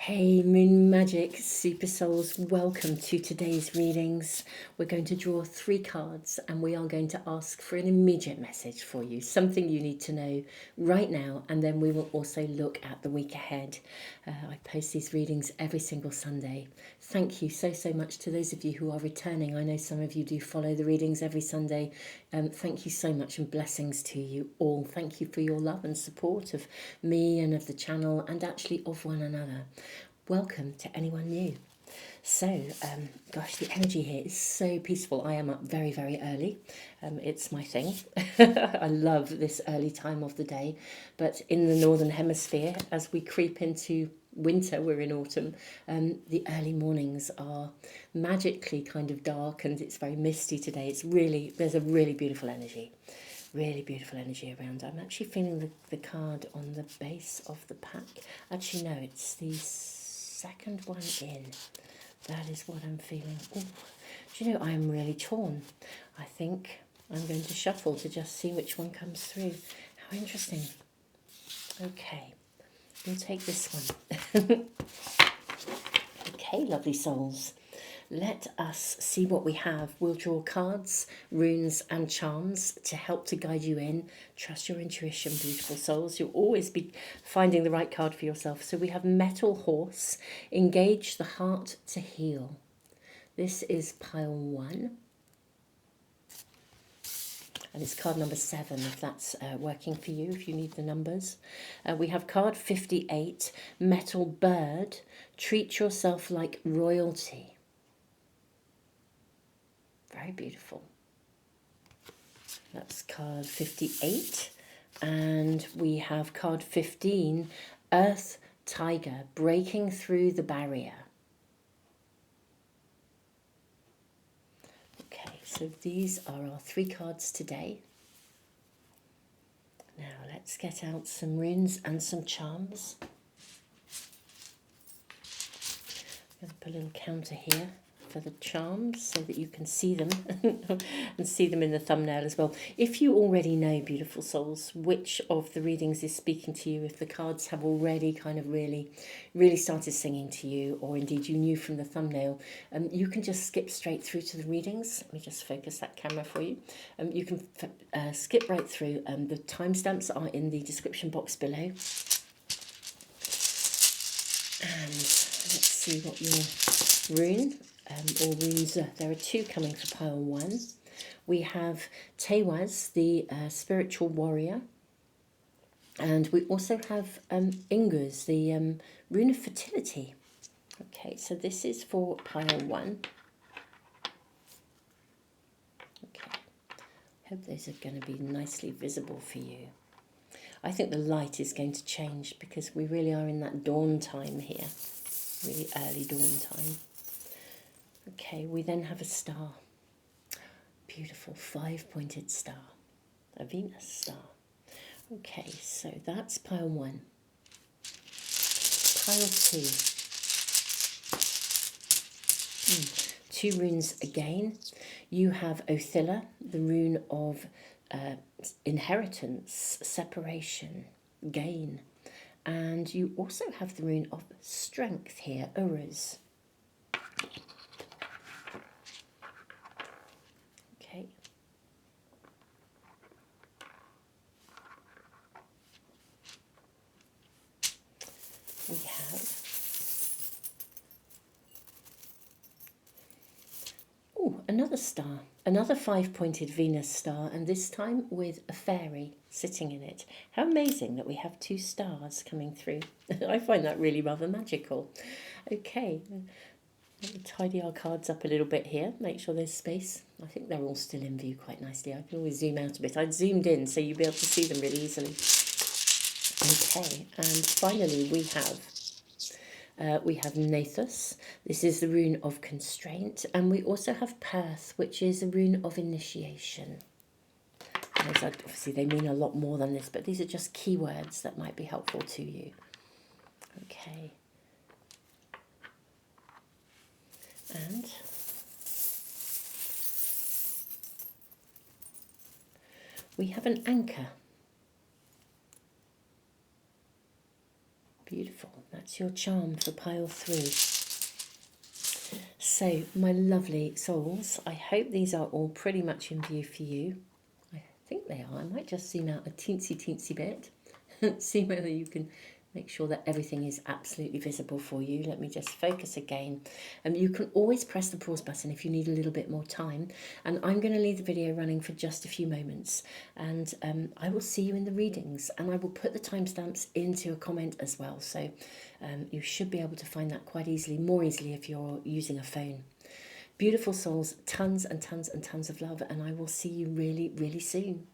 Hey Moon Magic Super Souls, welcome to today's readings. We're going to draw 3 cards and we are going to ask for an immediate message for you, something you need to know right now, and then we will also look at the week ahead. I post these readings every single Sunday. Thank you so much to those of you who are returning. I know some of you do follow the readings every Sunday. Thank you so much and blessings to you all. Thank you for your love and support of me and of the channel and actually of one another. Welcome to anyone new. So, gosh, the energy here is so peaceful. I am up very early. It's my thing. I love this early time of the day. But in the Northern Hemisphere, as we creep into winter, we're in autumn, the early mornings are magically kind of dark and it's very misty today. There's a really beautiful energy. Really beautiful energy around. I'm actually feeling the card on the base of the pack. Actually, no, it's the second one in. That is what I'm feeling. Ooh. Do you know, I am really torn. I think I'm going to shuffle to just see which one comes through. How interesting. Okay, we'll take this one. Okay, lovely souls. Let us see what we have. We'll draw cards, runes and charms to help to guide you in. Trust your intuition, beautiful souls. You'll always be finding the right card for yourself. So we have Metal Horse. Engage the heart to heal. This is pile 1. And it's card number 7 if that's working for you, if you need the numbers. We have card 58, Metal Bird. Treat yourself like royalty. Very beautiful. That's card 58. And we have card 15, Earth Tiger, breaking through the barrier. Okay, so these are our 3 cards today. Now let's get out some runes and some charms. I'm going to put a little counter here for the charms so that you can see them and see them in the thumbnail as well. If you already know, beautiful souls, which of the readings is speaking to you, if the cards have already kind of really started singing to you, or indeed you knew from the thumbnail, you can just skip straight through to the readings. Let me just focus that camera for you. You can skip right through. The timestamps are in the description box below. And let's see what your rune or runes are. There are 2 coming for pile 1. We have Tewaz, the spiritual warrior. And we also have Ingus, the rune of fertility. Okay, so this is for pile 1. Okay, hope those are going to be nicely visible for you. I think the light is going to change because we really are in that dawn time here. Really early dawn time. Okay, we then have a star. Beautiful 5-pointed star. A Venus star. Okay, so that's pile 1. Pile 2. 2 runes again. You have Othilla, the rune of inheritance, separation, gain. And you also have the rune of strength here, Uruz. Okay. We have another star, another 5-pointed Venus star, and this time with a fairy sitting in it. How amazing that we have 2 stars coming through. I find that really rather magical. Okay, let me tidy our cards up a little bit here, make sure there's space. I think they're all still in view quite nicely. I can always zoom out a bit. I'd zoomed in so you'll be able to see them really easily. Okay, and finally we have Nathus. This is the rune of constraint. And we also have Perth, which is a rune of initiation. Obviously, they mean a lot more than this, but these are just keywords that might be helpful to you. Okay. And we have an anchor. Beautiful. That's What's your charm for pile 3? So, my lovely souls, I hope these are all pretty much in view for you. I think they are. I might just zoom out a teensy bit. See whether you can make sure that everything is absolutely visible for you. Let me just focus again. You can always press the pause button if you need a little bit more time. And I'm going to leave the video running for just a few moments. And I will see you in the readings. And I will put the timestamps into a comment as well. So you should be able to find that quite easily, more easily if you're using a phone. Beautiful souls, tons and tons and tons of love. And I will see you really, really soon.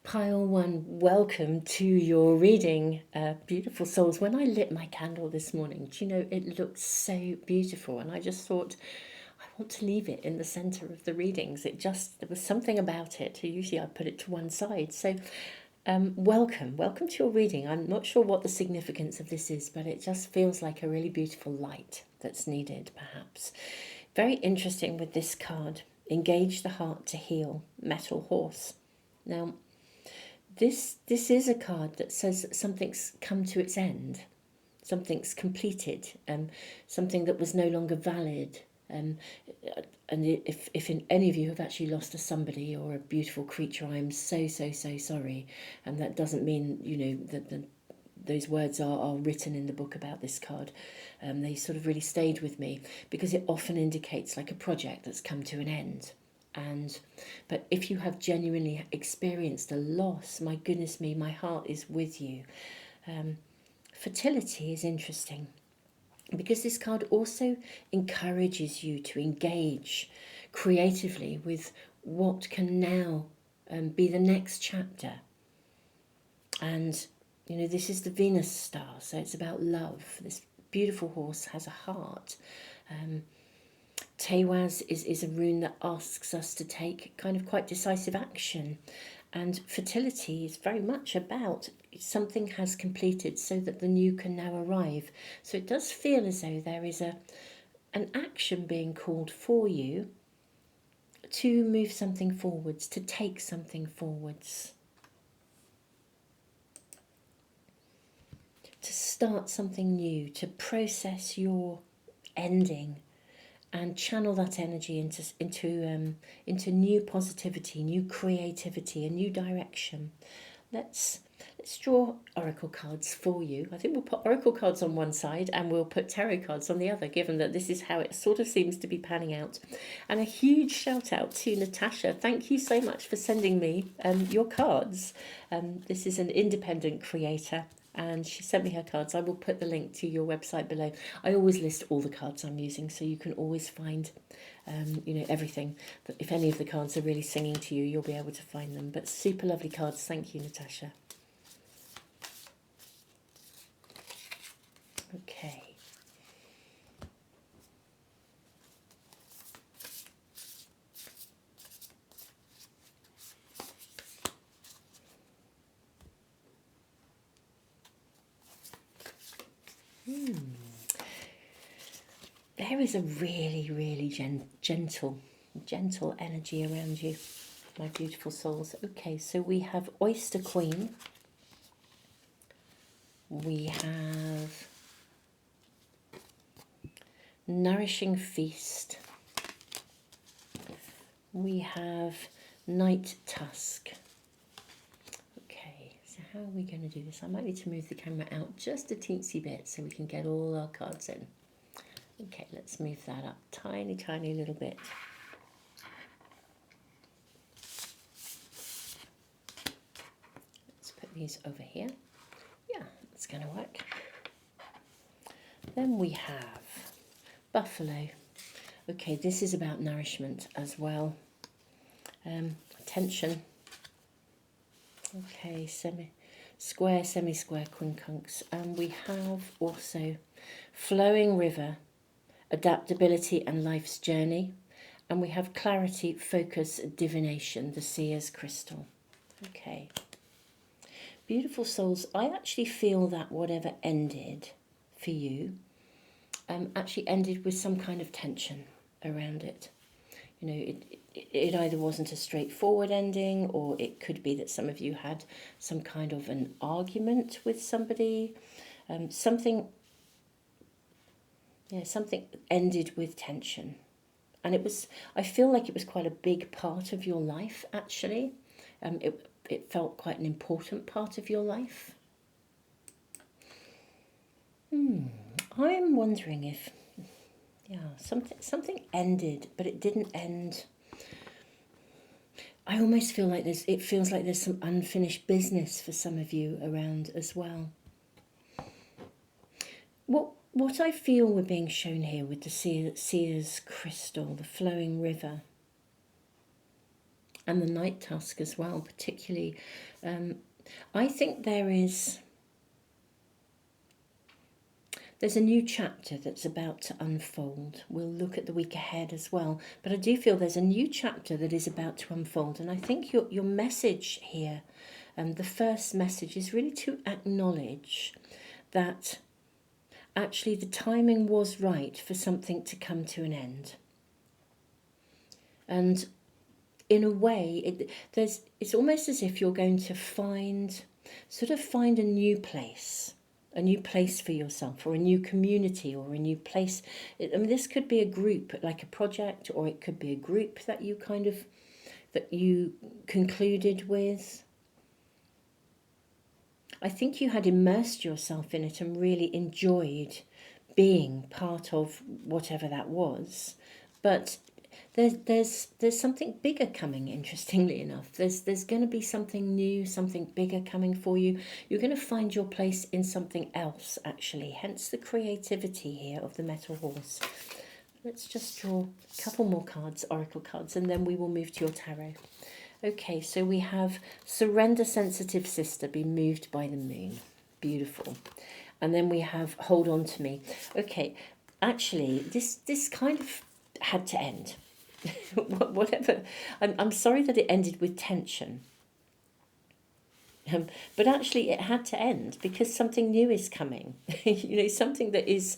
Pile 1, welcome to your reading, beautiful souls. When I lit my candle this morning, do you know, it looked so beautiful, and I just thought, I want to leave it in the centre of the readings. There was something about it. Usually I put it to one side. So welcome to your reading. I'm not sure what the significance of this is, but it just feels like a really beautiful light that's needed, perhaps. Very interesting with this card, engage the heart to heal, metal horse. Now, this is a card that says something's come to its end, something's completed, something that was no longer valid. And if any of you have actually lost a somebody or a beautiful creature, I am so sorry. And that doesn't mean, you know, that those words are written in the book about this card. They sort of really stayed with me because it often indicates like a project that's come to an end. But if you have genuinely experienced a loss, my goodness me, my heart is with you. Fertility is interesting because this card also encourages you to engage creatively with what can now be the next chapter. And, you know, this is the Venus star, so it's about love. This beautiful horse has a heart. Tewaz is a rune that asks us to take kind of quite decisive action. And fertility is very much about something has completed so that the new can now arrive. So it does feel as though there is an action being called for you to move something forwards, to take something forwards, to start something new, to process your ending and channel that energy into new positivity, new creativity, a new direction. Let's draw oracle cards for you. I think we'll put oracle cards on one side and we'll put tarot cards on the other, given that this is how it sort of seems to be panning out. And a huge shout out to Natasha. Thank you so much for sending me your cards. This is an independent creator, and she sent me her cards. I will put the link to your website below. I always list all the cards I'm using, so you can always find you know, everything. If any of the cards are really singing to you, you'll be able to find them. But super lovely cards. Thank you, Natasha. Okay. There is a really gentle energy around you, my beautiful souls. Okay, so we have Oyster Queen. We have Nourishing Feast. We have Night Tusk. Okay, so how are we going to do this? I might need to move the camera out just a teensy bit so we can get all our cards in. Okay, let's move that up tiny little bit. Let's put these over here. Yeah, that's going to work. Then we have Buffalo. Okay, this is about nourishment as well. Tension. Okay, semi-square, semi-square quincunx. And we have also flowing river, adaptability and life's journey. And we have clarity, focus, divination, the seer's crystal. Okay. Beautiful souls. I actually feel that whatever ended for you actually ended with some kind of tension around it. You know, it either wasn't a straightforward ending, or it could be that some of you had some kind of an argument with somebody. Something ended with tension. And I feel like it was quite a big part of your life, actually. It felt quite an important part of your life. I'm wondering if, something ended, but it didn't end. I almost feel like it feels like there's some unfinished business for some of you around as well. What I feel we're being shown here with the seer's crystal, the flowing river, and the night tusk as well, particularly, I think there's a new chapter that's about to unfold. We'll look at the week ahead as well, but I do feel there's a new chapter that is about to unfold, and I think your message here, the first message, is really to acknowledge that actually the timing was right for something to come to an end. And in a way, it's almost as if you're going to find a new place for yourself, or a new community, or a new place. This could be a group, like a project, or it could be a group that you concluded with. I think you had immersed yourself in it and really enjoyed being part of whatever that was. But there's something bigger coming, interestingly enough. There's going to be something new, something bigger coming for you. You're going to find your place in something else, actually. Hence the creativity here of the metal horse. Let's just draw a couple more cards, oracle cards, and then we will move to your tarot. Okay, so we have surrender, sensitive sister, be moved by the moon. Beautiful. And then we have hold on to me. Okay, actually, this kind of had to end. Whatever. I'm sorry that it ended with tension. But actually it had to end because something new is coming. Something that is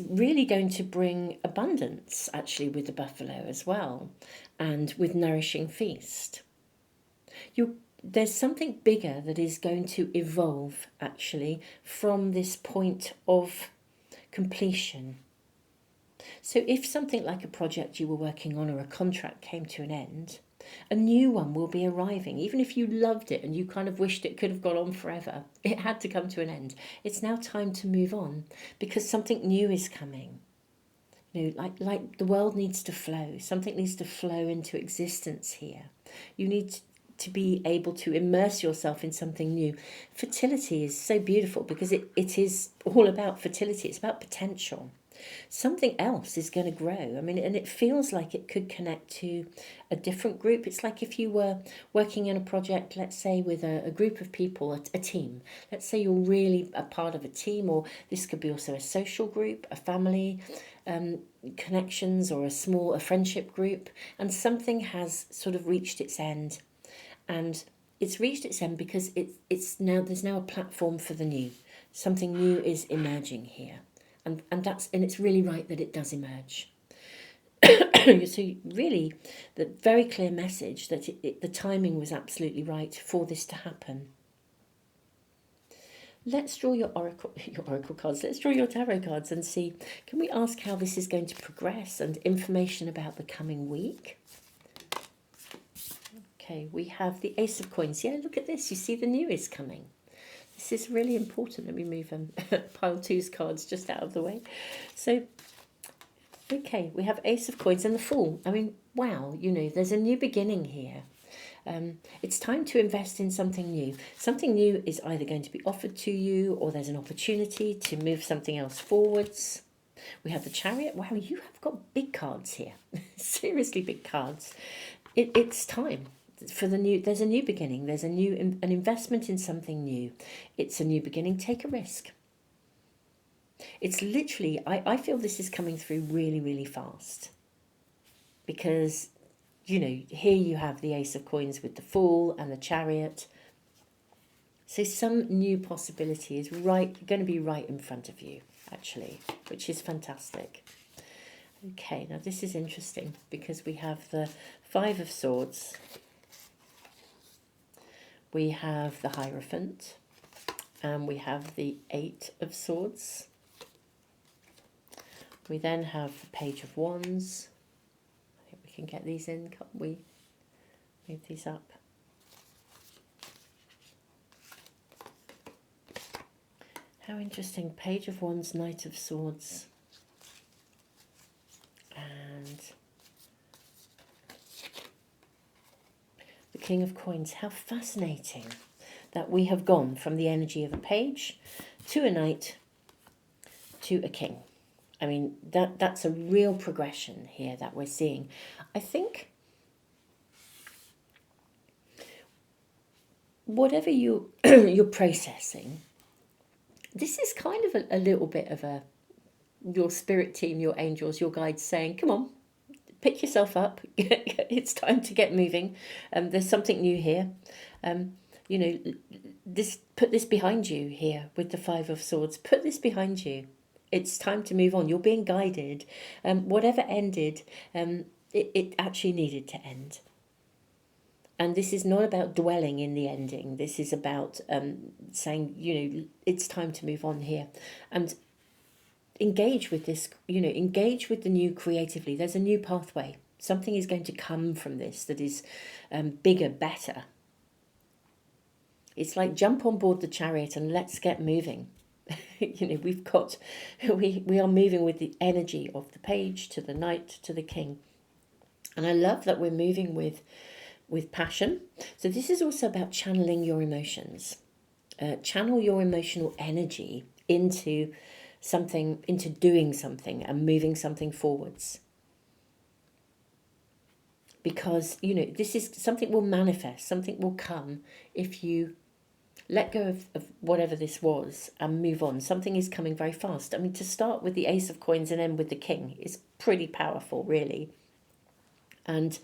really going to bring abundance, actually, with the buffalo as well, and with nourishing feast. There's something bigger that is going to evolve, actually, from this point of completion. So if something like a project you were working on or a contract came to an end, a new one will be arriving. Even if you loved it and you kind of wished it could have gone on forever, it had to come to an end. It's now time to move on because something new is coming. Like the world needs to flow. Something needs to flow into existence here. You need to be able to immerse yourself in something new. Fertility is so beautiful because it is all about fertility. It's about potential. Something else is going to grow. And it feels like it could connect to a different group. It's like if you were working in a project, let's say with a group of people, a team. Let's say you're really a part of a team, or this could be also a social group, a family, connections, or a friendship group. And something has sort of reached its end. And it's reached its end because there's now a platform for the new. Something new is emerging here. And it's really right that it does emerge. So really, the very clear message that the timing was absolutely right for this to happen. Let's draw your oracle cards. Let's draw your tarot cards and see. Can we ask how this is going to progress and information about the coming week? Okay, we have the Ace of Coins. Yeah, look at this. You see the new is coming. This is really important. Let me move pile two's cards just out of the way. So, okay, we have Ace of Coins and the Fool. Wow, there's a new beginning here. It's time to invest in something new. Something new is either going to be offered to you, or there's an opportunity to move something else forwards. We have the Chariot. Wow, you have got big cards here. Seriously big cards. it's time for the new. There's a new beginning. There's an investment in something new. It's a new beginning. Take a risk. It's literally, I feel this is coming through really, really fast. Because, you know, here you have the Ace of Coins with the Fool and the Chariot. So some new possibility is going to be right in front of you, actually, which is fantastic. Okay, now this is interesting because we have the Five of Swords. We have the Hierophant. And we have the Eight of Swords. We then have the Page of Wands. I think we can get these in, can't we? Move these up. How interesting. Page of Wands, Knight of Swords. And the King of Coins. How fascinating that we have gone from the energy of a page to a knight to a king. I mean, that's a real progression here that we're seeing. I think whatever you're processing, this is kind of a little bit of your spirit team, your angels, your guides saying, come on, pick yourself up. It's time to get moving. There's something new here. You know, put this behind you here with the Five of Swords. Put this behind you. It's time to move on. You're being guided. Whatever ended, it actually needed to end. And this is not about dwelling in the ending. This is about saying, you know, it's time to move on here. And engage with this, you know, engage with the new creatively. There's a new pathway. Something is going to come from this that is bigger, better. It's like jump on board the chariot and let's get moving. You know, we are moving with the energy of the page to the knight to the king. And I love that we're moving with passion. So this is also about channeling your emotions. Channel your emotional energy into something, into doing something and moving something forwards. Because, you know, this is something will manifest, something will come if you let go of whatever this was and move on. Something is coming very fast. I mean, to start with the Ace of Coins and end with the King is pretty powerful, really. And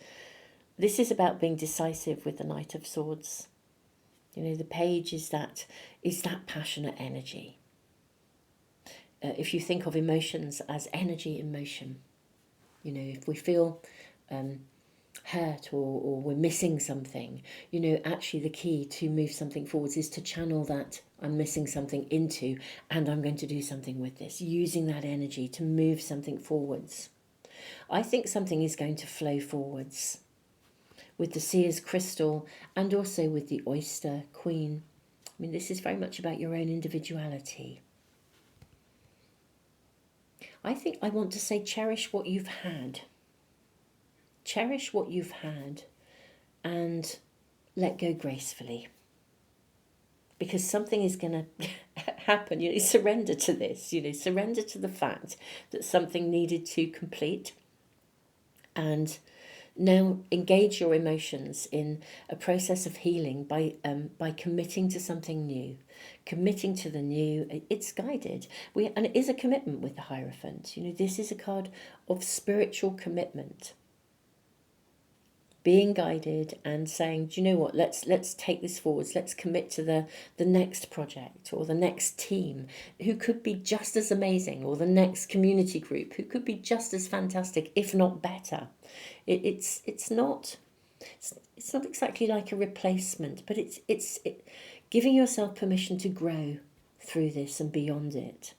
this is about being decisive with the Knight of Swords. You know, the page is that passionate energy. If you think of emotions as energy in motion, you know, if we feel hurt or we're missing something, you know, actually the key to move something forwards is to channel that I'm missing something into, and I'm going to do something with this, using that energy to move something forwards. I think something is going to flow forwards with the Seer's Crystal and also with the Oyster Queen. I mean, this is very much about your own individuality. I think I want to say cherish what you've had. Cherish what you've had and let go gracefully. Because something is going to happen. You know, surrender to this. You know, surrender to the fact that something needed to complete. And now engage your emotions in a process of healing by committing to something new. Committing to the new. It's guided. And it is a commitment with the Hierophant. You know, this is a card of spiritual commitment. Being guided and saying, do you know what, let's take this forwards, let's commit to the next project or the next team who could be just as amazing, or the next community group who could be just as fantastic, if not better. It's not exactly like a replacement, but it's giving yourself permission to grow through this and beyond it,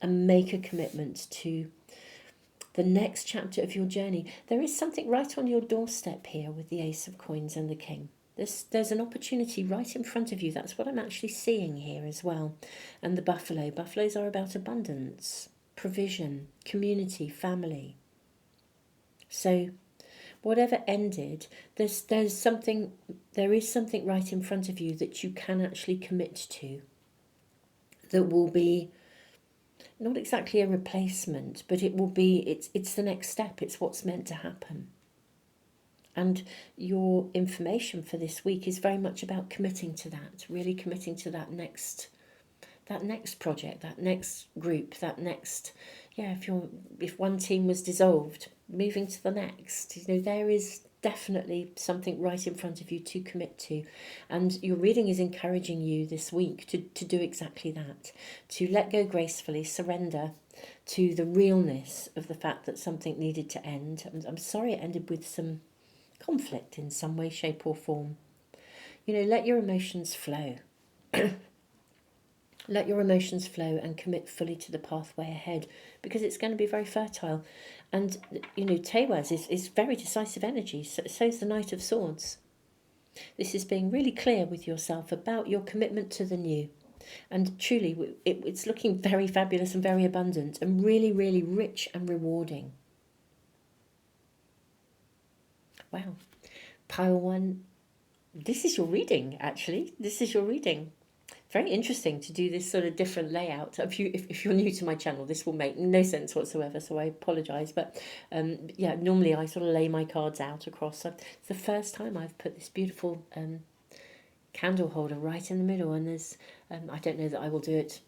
and make a commitment to the next chapter of your journey. There is something right on your doorstep here with the Ace of Coins and the King. There's an opportunity right in front of you. That's what I'm actually seeing here as well. And the buffalo. Buffaloes are about abundance, provision, community, family. So whatever ended, there is something right in front of you that you can actually commit to, that will be not exactly a replacement, but it will be, it's the next step. It's what's meant to happen. And your information for this week is very much about committing to that, really committing to that next project, that next group, that next, yeah, if one team was dissolved, moving to the next. There is definitely something right in front of you to commit to. And your reading is encouraging you this week to do exactly that, to let go gracefully, surrender to the realness of the fact that something needed to end. I'm sorry it ended with some conflict in some way, shape or form. Let your emotions flow. Let your emotions flow and commit fully to the pathway ahead, because it's going to be very fertile. And, Tewaz is very decisive energy, so is the Knight of Swords. This is being really clear with yourself about your commitment to the new. And truly, it's looking very fabulous and very abundant and really, really rich and rewarding. Wow. Pile 1. This is your reading, actually. This is your reading. Very interesting to do this sort of different layout. If you're new to my channel, this will make no sense whatsoever, so I apologise. But yeah, normally I sort of lay my cards out across. So it's the first time I've put this beautiful candle holder right in the middle, and there's I don't know that I will do it,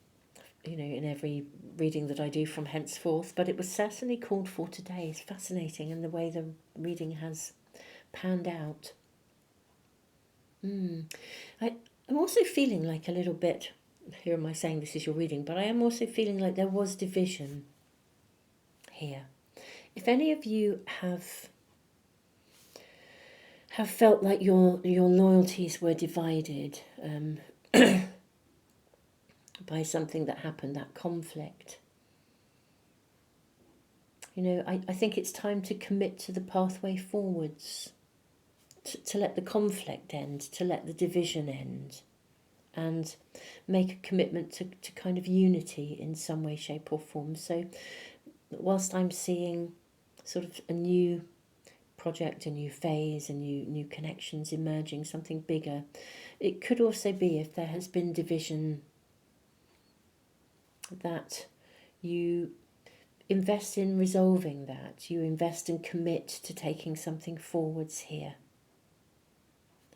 in every reading that I do from henceforth, but it was certainly called for today. It's fascinating, and the way the reading has panned out. I'm also feeling like a little bit, here am I saying this is your reading, but I am also feeling like there was division here. If any of you have felt like your loyalties were divided by something that happened, that conflict, I think it's time to commit to the pathway forwards, to let the conflict end, to let the division end, and make a commitment to kind of unity in some way, shape or form. So whilst I'm seeing sort of a new project, a new phase, a new connections emerging, something bigger, it could also be, if there has been division, that you invest in resolving that, you invest and commit to taking something forwards here.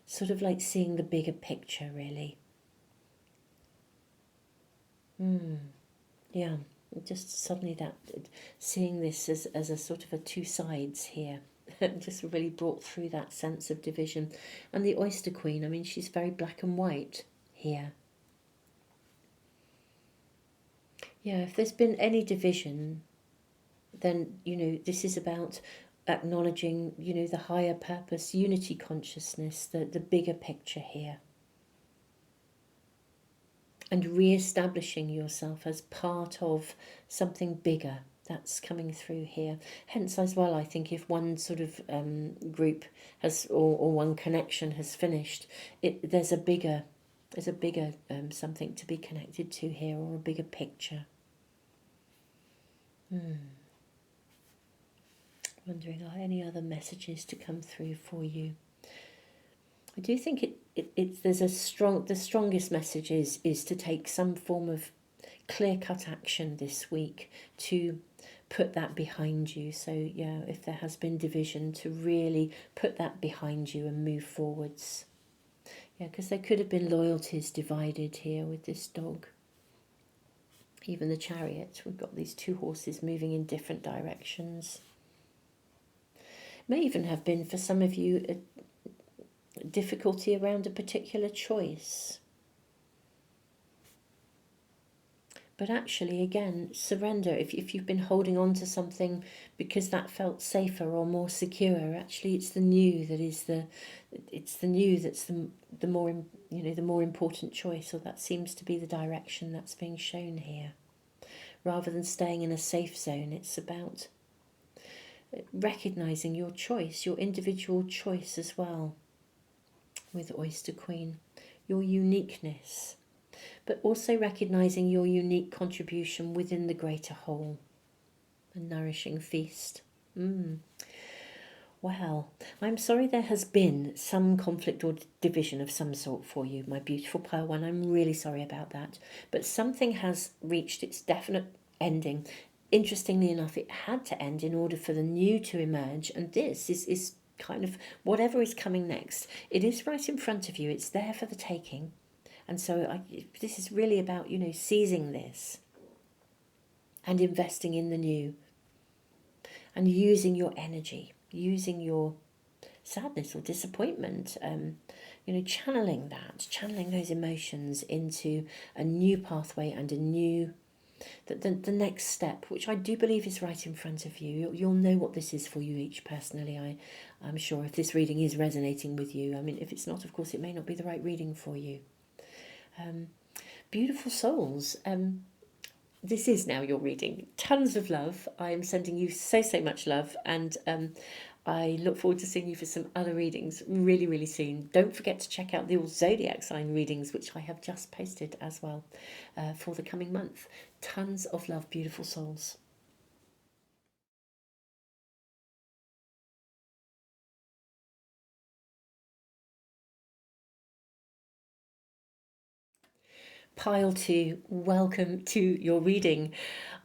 Sort of like seeing the bigger picture, really. Yeah, just suddenly that, seeing this as a sort of a two sides here, just really brought through that sense of division. And the Oyster Queen, I mean, she's very black and white here. Yeah, if there's been any division, then, this is about acknowledging, the higher purpose, unity consciousness, the bigger picture here. And re-establishing yourself as part of something bigger that's coming through here. Hence, as well, I think if one sort of group has, or one connection has finished, there's a bigger something to be connected to here, or a bigger picture. Wondering, are any other messages to come through for you? I do think there's the strongest message is to take some form of clear-cut action this week to put that behind you. So yeah, if there has been division, to really put that behind you and move forwards. Yeah, because there could have been loyalties divided here with this dog. Even the Chariot, we've got these two horses moving in different directions. May even have been, for some of you, a difficulty around a particular choice. But actually, again, surrender. If you've been holding on to something because that felt safer or more secure, actually it's the new that is the new that's the more the more important choice, or that seems to be the direction that's being shown here. Rather than staying in a safe zone, it's about recognizing your choice, your individual choice as well. With Oyster Queen, your uniqueness, but also recognizing your unique contribution within the greater whole. A nourishing feast. Well, I'm sorry there has been some conflict or division of some sort for you, my beautiful Pile 1. I'm really sorry about that. But something has reached its definite ending. Interestingly enough, it had to end in order for the new to emerge, and this is kind of whatever is coming next. It is right in front of you. It's there for the taking. And so this is really about, you know, seizing this and investing in the new and using your energy, using your sadness or disappointment, you know, channeling those emotions into a new pathway and a new, the next step, which I do believe is right in front of you. You'll know what this is for you each personally. I'm sure if this reading is resonating with you. I mean, if it's not, of course, it may not be the right reading for you. Beautiful souls. This is now your reading. Tons of love. I'm sending you so much love, and I look forward to seeing you for some other readings really, really soon. Don't forget to check out the all zodiac sign readings, which I have just posted as well for the coming month. Tons of love, beautiful souls. Pile 2, welcome to your reading.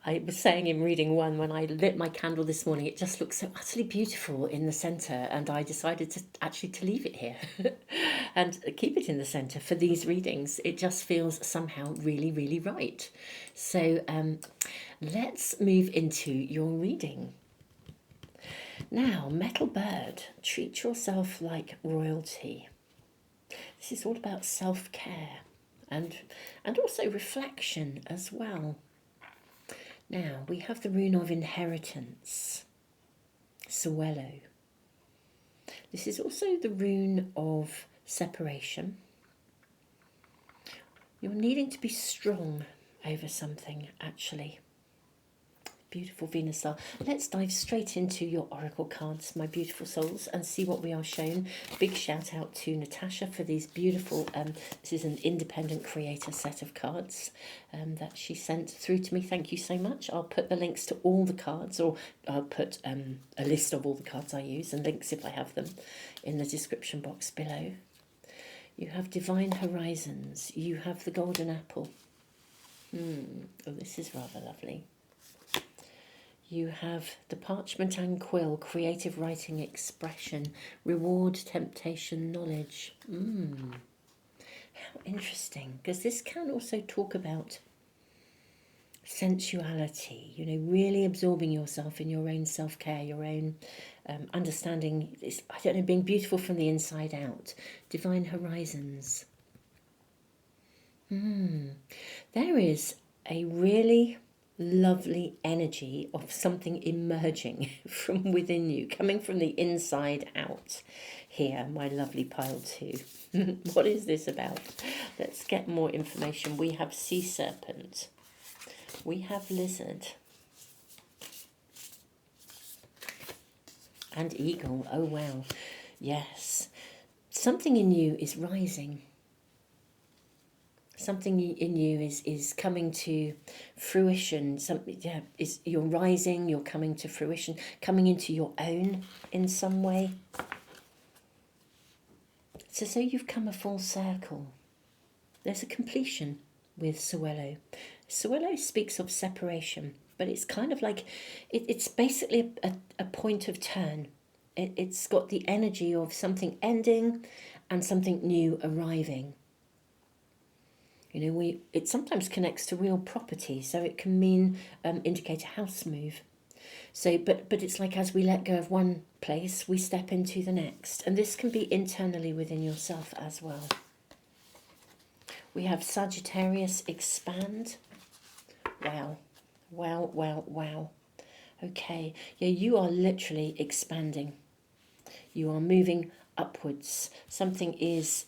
I was saying in reading 1, when I lit my candle this morning, it just looks so utterly beautiful in the centre, and I decided to leave it here and keep it in the centre for these readings. It just feels somehow really, really right. So let's move into your reading. Now, Metal Bird, treat yourself like royalty. This is all about self-care and also reflection as well. Now, we have the rune of inheritance, Suelo. This is also the rune of separation. You're needing to be strong over something, actually. Beautiful Venus star. Let's dive straight into your oracle cards, my beautiful souls, and see what we are shown. Big shout out to Natasha for these beautiful, this is an independent creator set of cards that she sent through to me. Thank you so much. I'll put the links to all the cards, or I'll put a list of all the cards I use and links if I have them in the description box below. You have Divine Horizons. You have the Golden Apple. Oh, this is rather lovely. You have the Parchment and Quill, creative writing, expression, reward, temptation, knowledge. How interesting, because this can also talk about sensuality, you know, really absorbing yourself in your own self-care, your own understanding, I don't know, being beautiful from the inside out. Divine Horizons. There is a really lovely energy of something emerging from within you, coming from the inside out here, my lovely pile 2. What is this about? Let's get more information. We have sea serpent, we have lizard, and eagle. Oh wow, yes, something in you is rising. Something in you is coming to fruition. You're rising, you're coming to fruition, coming into your own in some way. So you've come a full circle. There's a completion with Suelo. Suelo speaks of separation, but it's kind of like, it's basically a point of turn. It's got the energy of something ending and something new arriving. You know, it sometimes connects to real property, so it can mean indicate a house move. So, but it's like as we let go of one place, we step into the next, and this can be internally within yourself as well. We have Sagittarius, expand. Wow, wow, wow, wow. Okay, yeah, you are literally expanding. You are moving upwards. Something is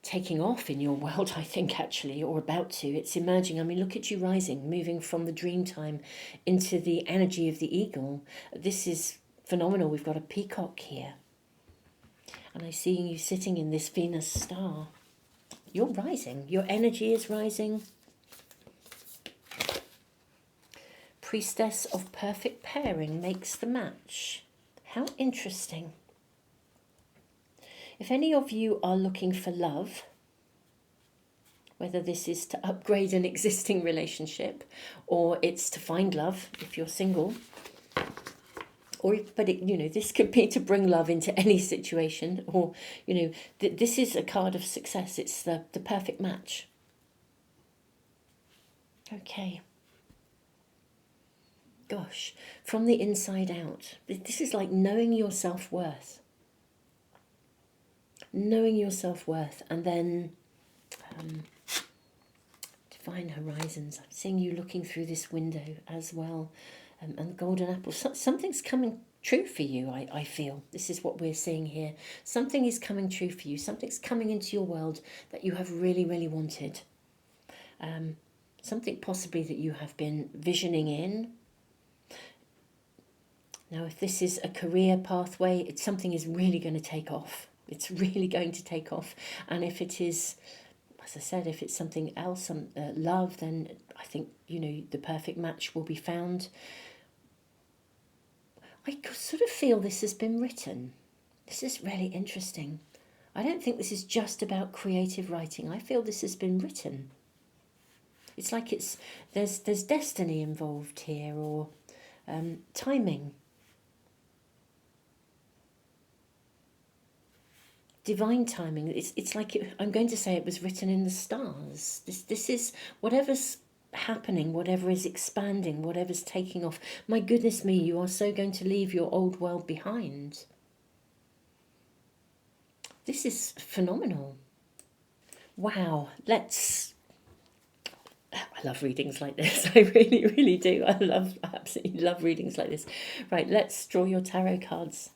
taking off in your world, I think, actually, or about to. It's emerging. I mean, look at you rising, moving from the dream time into the energy of the eagle. This is phenomenal. We've got a peacock here. And I see you sitting in this Venus star. You're rising. Your energy is rising. Priestess of perfect pairing makes the match. How interesting. If any of you are looking for love, whether this is to upgrade an existing relationship or it's to find love if you're single, but this could be to bring love into any situation, or this is a card of success. It's the perfect match. Okay. Gosh, from the inside out, this is like knowing your self-worth. Knowing your self-worth, and then divine horizons. I'm seeing you looking through this window as well, and the golden apple. Something's coming true for you, I feel. This is what we're seeing here. Something is coming true for you. Something's coming into your world that you have really, really wanted. Something possibly that you have been visioning in. Now, if this is a career pathway, something is really going to take off. It's really going to take off. And if it is, as I said, if it's something else, some love, then I think, the perfect match will be found. I sort of feel this has been written. This is really interesting. I don't think this is just about creative writing. I feel this has been written. It's like there's destiny involved here, or timing. Divine timing. It's like I'm going to say it was written in the stars. This is whatever's happening, whatever is expanding, whatever's taking off. My goodness me, you are so going to leave your old world behind. This is phenomenal. Wow. I love readings like this. I really, really do. I absolutely love readings like this. Right, let's draw your tarot cards.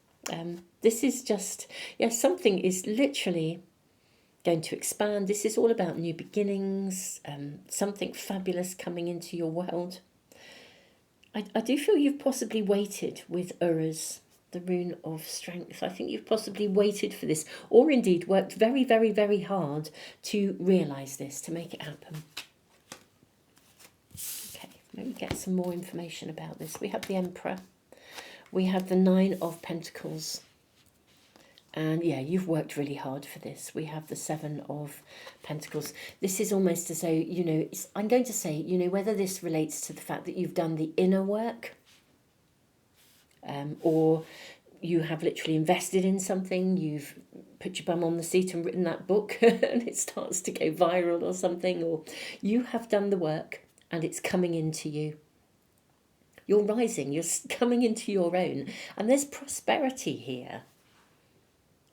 This is just, something is literally going to expand. This is all about new beginnings, something fabulous coming into your world. I do feel you've possibly waited with Uras, the rune of strength. I think you've possibly waited for this, or indeed worked very, very, very hard to realise this, to make it happen. Okay, let me get some more information about this. We have the Emperor. We have the Nine of Pentacles. And you've worked really hard for this. We have the Seven of Pentacles. This is almost as though, I'm going to say, whether this relates to the fact that you've done the inner work, or you have literally invested in something, you've put your bum on the seat and written that book and it starts to go viral or something, or you have done the work and it's coming into you. You're rising, you're coming into your own, and there's prosperity here.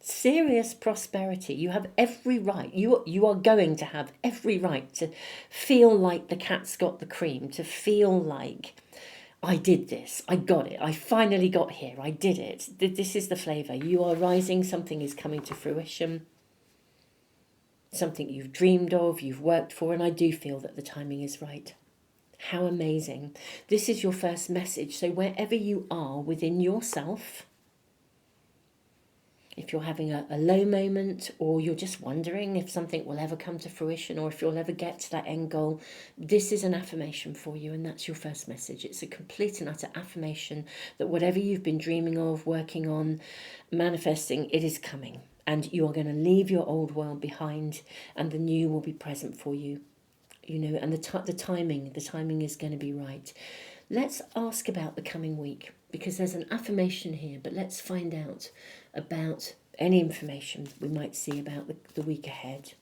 Serious prosperity. You have every right. You are going to have every right to feel like the cat's got the cream, to feel like I did this, I got it, I finally got here, I did it. This is the flavour. You are rising, something is coming to fruition, something you've dreamed of, you've worked for, and I do feel that the timing is right. How amazing. This is your first message. So wherever you are within yourself, if you're having a low moment, or you're just wondering if something will ever come to fruition, or if you'll ever get to that end goal, this is an affirmation for you, and that's your first message. It's a complete and utter affirmation that whatever you've been dreaming of, working on, manifesting, it is coming. And you are going to leave your old world behind, and the new will be present for you. And the timing is going to be right. Let's ask about the coming week, because there's an affirmation here, but let's find out about any information we might see about the week ahead.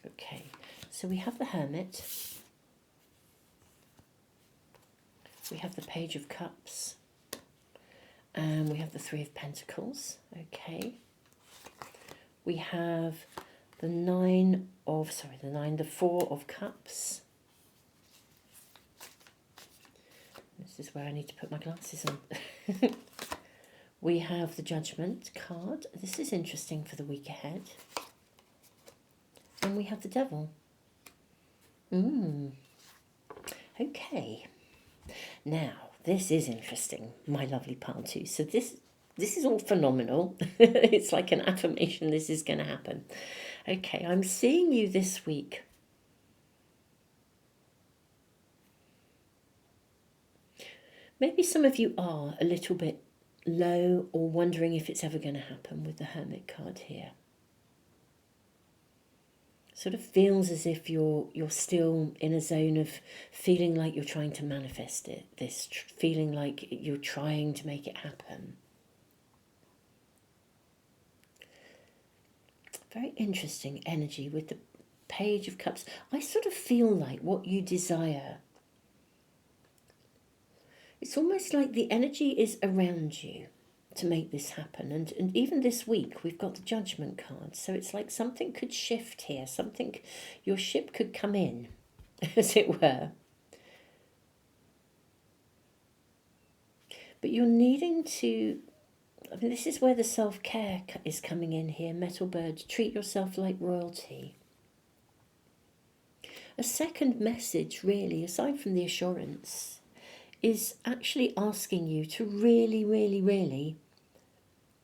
Okay, so we have the Hermit. We have the Page of Cups. And we have the Three of Pentacles. Okay. We have the Four of Cups. This is where I need to put my glasses on. We have the Judgment card. This is interesting for the week ahead. And we have the Devil. Okay. Now, this is interesting, my lovely pile too. So this is all phenomenal. It's like an affirmation this is going to happen. Okay, I'm seeing you this week. Maybe some of you are a little bit low, or wondering if it's ever going to happen with the Hermit card here. Sort of feels as if you're still in a zone of feeling like you're trying to manifest it, feeling like you're trying to make it happen. Very interesting energy with the Page of Cups. I sort of feel like what you desire, it's almost like the energy is around you to make this happen. And even this week we've got the Judgment card, so it's like something could shift here, your ship could come in as it were, but you're needing to, I mean, this is where the self-care is coming in here. Metal bird, treat yourself like royalty. A second message, really, aside from the assurance, is actually asking you to really, really, really,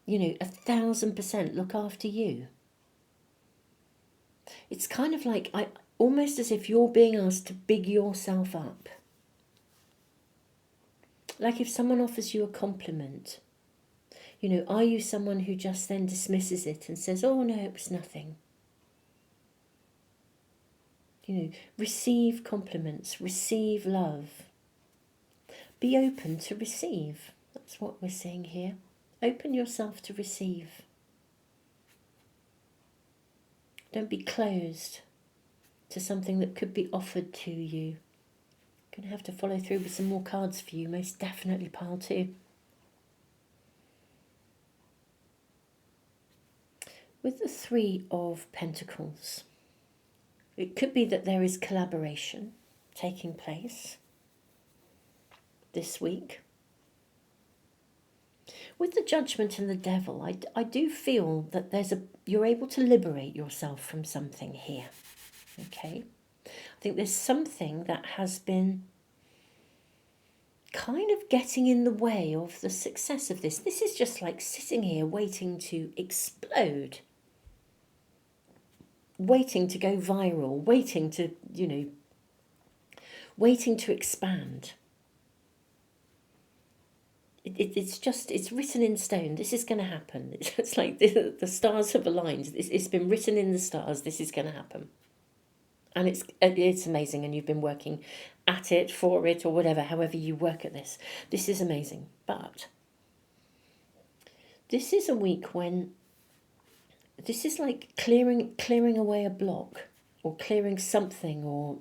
1,000% look after you. It's kind of like, almost as if you're being asked to big yourself up. Like if someone offers you a compliment, are you someone who just then dismisses it and says, oh no, it was nothing? Receive compliments, receive love. Be open to receive. That's what we're seeing here. Open yourself to receive. Don't be closed to something that could be offered to you. Going to have to follow through with some more cards for you, most definitely, pile 2. With the 3 of Pentacles, it could be that there is collaboration taking place this week. With the Judgment and the Devil, I do feel that you're able to liberate yourself from something here. Okay? I think there's something that has been kind of getting in the way of the success of this. This is just like sitting here waiting to explode, waiting to go viral, waiting to expand. It's written in stone. This is going to happen. It's like the stars have aligned. It's been written in the stars. This is going to happen. And it's amazing. And you've been working at it, for it, or whatever, however you work at this. This is amazing. But this is a week when this is like clearing away a block, or clearing something, or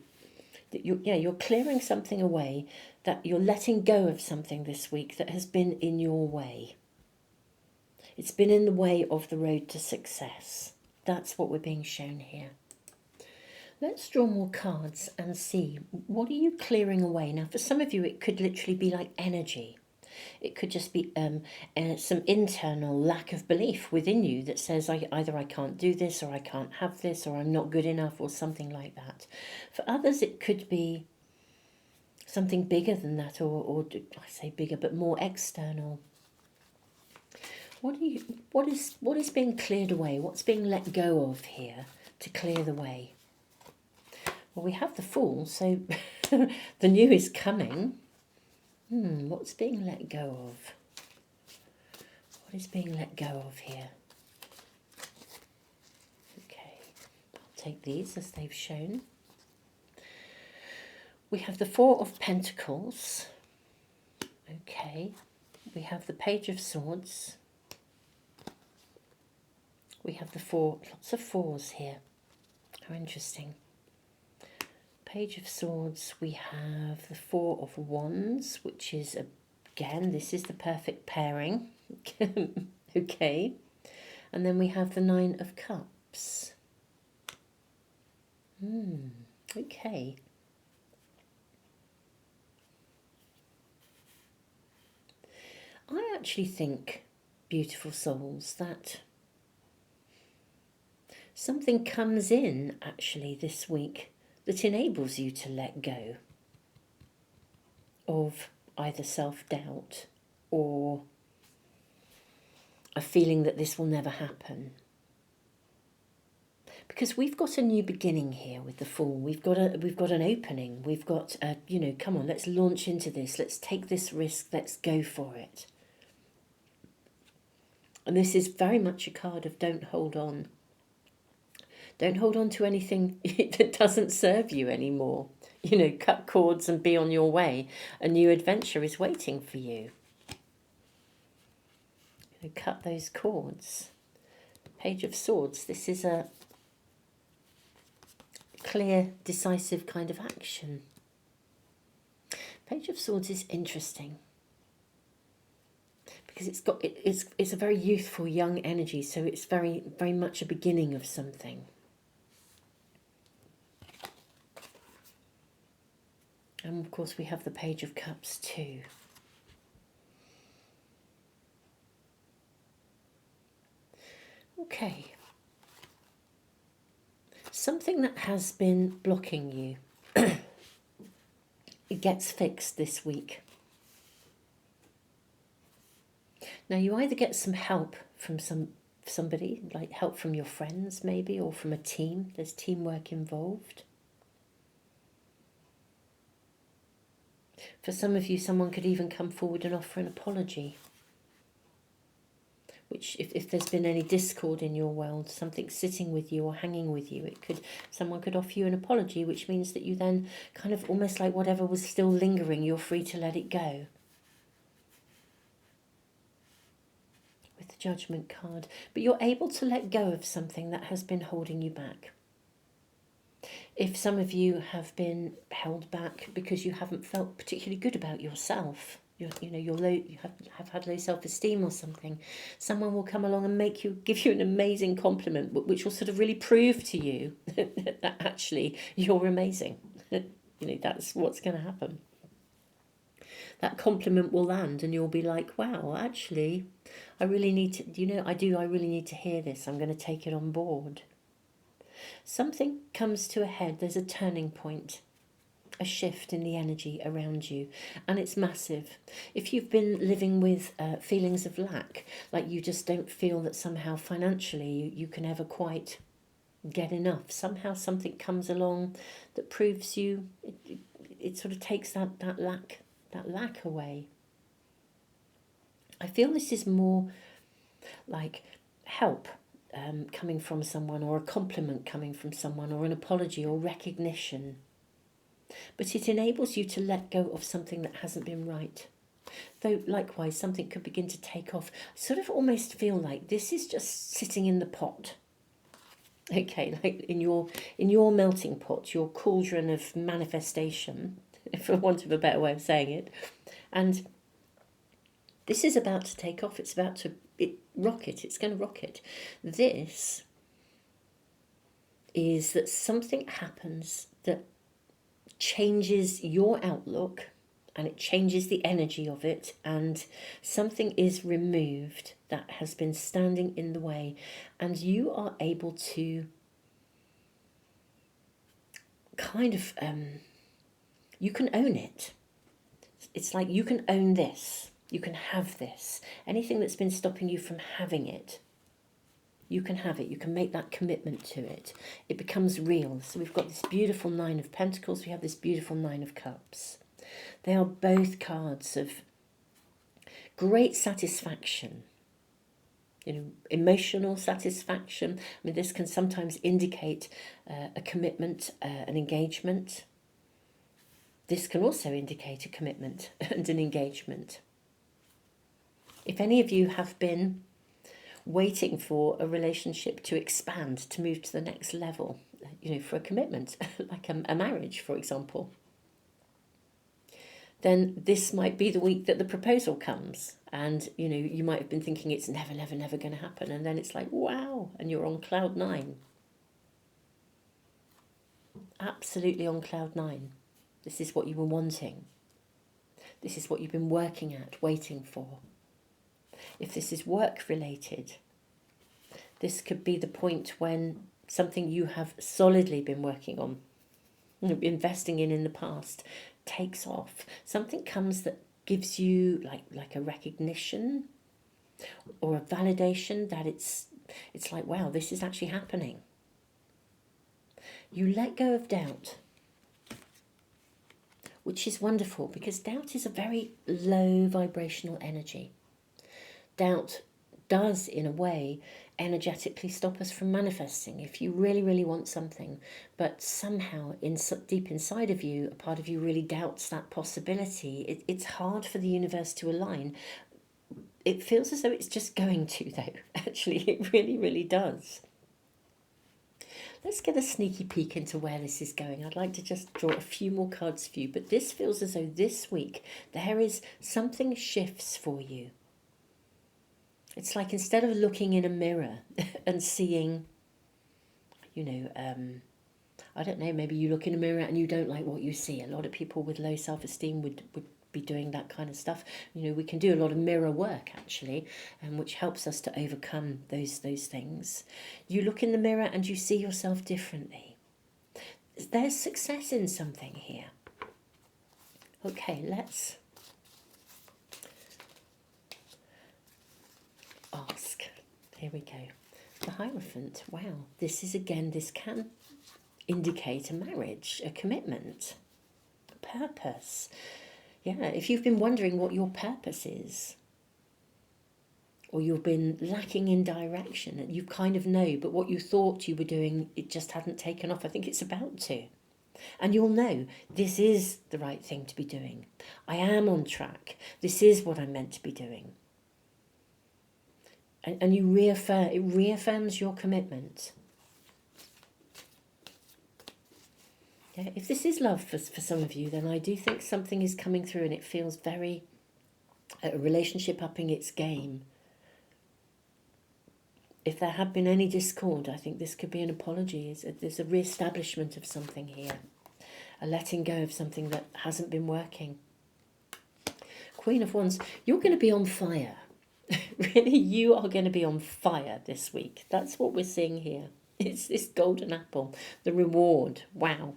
you're clearing something away, that you're letting go of something this week that has been in your way. It's been in the way of the road to success. That's what we're being shown here. Let's draw more cards and see, what are you clearing away? Now, for some of you, it could literally be like energy. It could just be some internal lack of belief within you that says, either I can't do this, or I can't have this, or I'm not good enough, or something like that. For others, it could be something bigger than that, or I say bigger, but more external. What is being cleared away? What's being let go of here to clear the way? Well, we have the Fool, so the new is coming. What's being let go of? What is being let go of here? Okay, I'll take these as they've shown. We have the 4 of Pentacles. Okay, we have the Page of Swords. We have the 4, lots of 4s here. How interesting. Page of Swords, we have the 4 of Wands, which is, again, this is the perfect pairing. Okay. And then we have the 9 of Cups. Okay. I actually think, beautiful souls, that something comes in, actually, this week that enables you to let go of either self-doubt or a feeling that this will never happen. Because we've got a new beginning here with the Fool. We've got an opening. We've got come on, let's launch into this. Let's take this risk. Let's go for it. And this is very much a card of don't hold on Don't hold on to anything that doesn't serve you anymore. You know, cut cords and be on your way. A new adventure is waiting for you. You know, cut those cords. Page of Swords. This is a clear, decisive kind of action. Page of Swords is interesting because it's a very youthful, young energy, so it's very much a beginning of something. And of course we have the Page of Cups too. Okay. Something that has been blocking you, it gets fixed this week. Now you either get some help from somebody, like help from your friends maybe, or from a team. There's teamwork involved. For some of you, someone could even come forward and offer an apology. Which, if there's been any discord in your world, something sitting with you or hanging with you, someone could offer you an apology, which means that you then kind of almost like whatever was still lingering, you're free to let it go. With the Judgment card. But you're able to let go of something that has been holding you back. If some of you have been held back because you haven't felt particularly good about yourself, you have had low self-esteem or something, someone will come along and give you an amazing compliment, which will sort of really prove to you that actually you're amazing. That's what's going to happen. That compliment will land and you'll be like, wow, actually, I really need to, I really need to hear this. I'm going to take it on board. Something comes to a head. There's a turning point, a shift in the energy around you, and it's massive. If you've been living with feelings of lack, like you just don't feel that somehow financially you can ever quite get enough, somehow something comes along that proves you, it sort of takes that lack away. I feel this is more like help coming from someone, or a compliment coming from someone, or an apology or recognition. But it enables you to let go of something that hasn't been right. Though likewise, something could begin to take off. I sort of almost feel like this is just sitting in the pot. Okay, like in your melting pot, your cauldron of manifestation, for want of a better way of saying it. And this is about to take off. It's about to rocket. It's going to rocket. This is that something happens that changes your outlook, and it changes the energy of it, and something is removed that has been standing in the way, and you are able to kind of you can own it. It's like you can own this. You can have this. Anything that's been stopping you from having it, you can have it. You can make that commitment to it. It becomes real. So we've got this beautiful Nine of Pentacles. We have this beautiful Nine of Cups. They are both cards of great satisfaction. Emotional satisfaction. I mean, this can sometimes indicate a commitment, an engagement. This can also indicate a commitment and an engagement. If any of you have been waiting for a relationship to expand, to move to the next level, for a commitment, like a marriage, for example, then this might be the week that the proposal comes. And, you might have been thinking it's never going to happen. And then it's like, wow, and you're on cloud 9. Absolutely on cloud 9. This is what you were wanting. This is what you've been working at, waiting for. If this is work related, this could be the point when something you have solidly been working on, investing in the past, takes off. Something comes that gives you like a recognition or a validation that it's like, wow, this is actually happening. You let go of doubt, which is wonderful because doubt is a very low vibrational energy. Doubt does, in a way, energetically stop us from manifesting. If you really, really want something, but somehow deep inside of you, a part of you really doubts that possibility, it's hard for the universe to align. It feels as though it's just going to, though. Actually, it really, really does. Let's get a sneaky peek into where this is going. I'd like to just draw a few more cards for you, but this feels as though this week there is something shifts for you. It's like instead of looking in a mirror and seeing, I don't know, maybe you look in a mirror and you don't like what you see. A lot of people with low self-esteem would be doing that kind of stuff. We can do a lot of mirror work, actually, which helps us to overcome those things. You look in the mirror and you see yourself differently. There's success in something here. Okay, let's ask. Here we go. The Hierophant. Wow, this can indicate a marriage, a commitment, a purpose. Yeah, if you've been wondering what your purpose is, or you've been lacking in direction, and you kind of know, but what you thought you were doing, it just hadn't taken off. I think it's about to. And you'll know, this is the right thing to be doing. I am on track. This is what I'm meant to be doing. And you it reaffirms your commitment. Yeah, if this is love for some of you, then I do think something is coming through, and it feels very a relationship upping its game. If there had been any discord, I think this could be an apology. There's a re-establishment of something here, a letting go of something that hasn't been working. Queen of Wands, you're going to be on fire. Really, you are going to be on fire this week. That's what we're seeing here. It's this golden apple, the reward. Wow.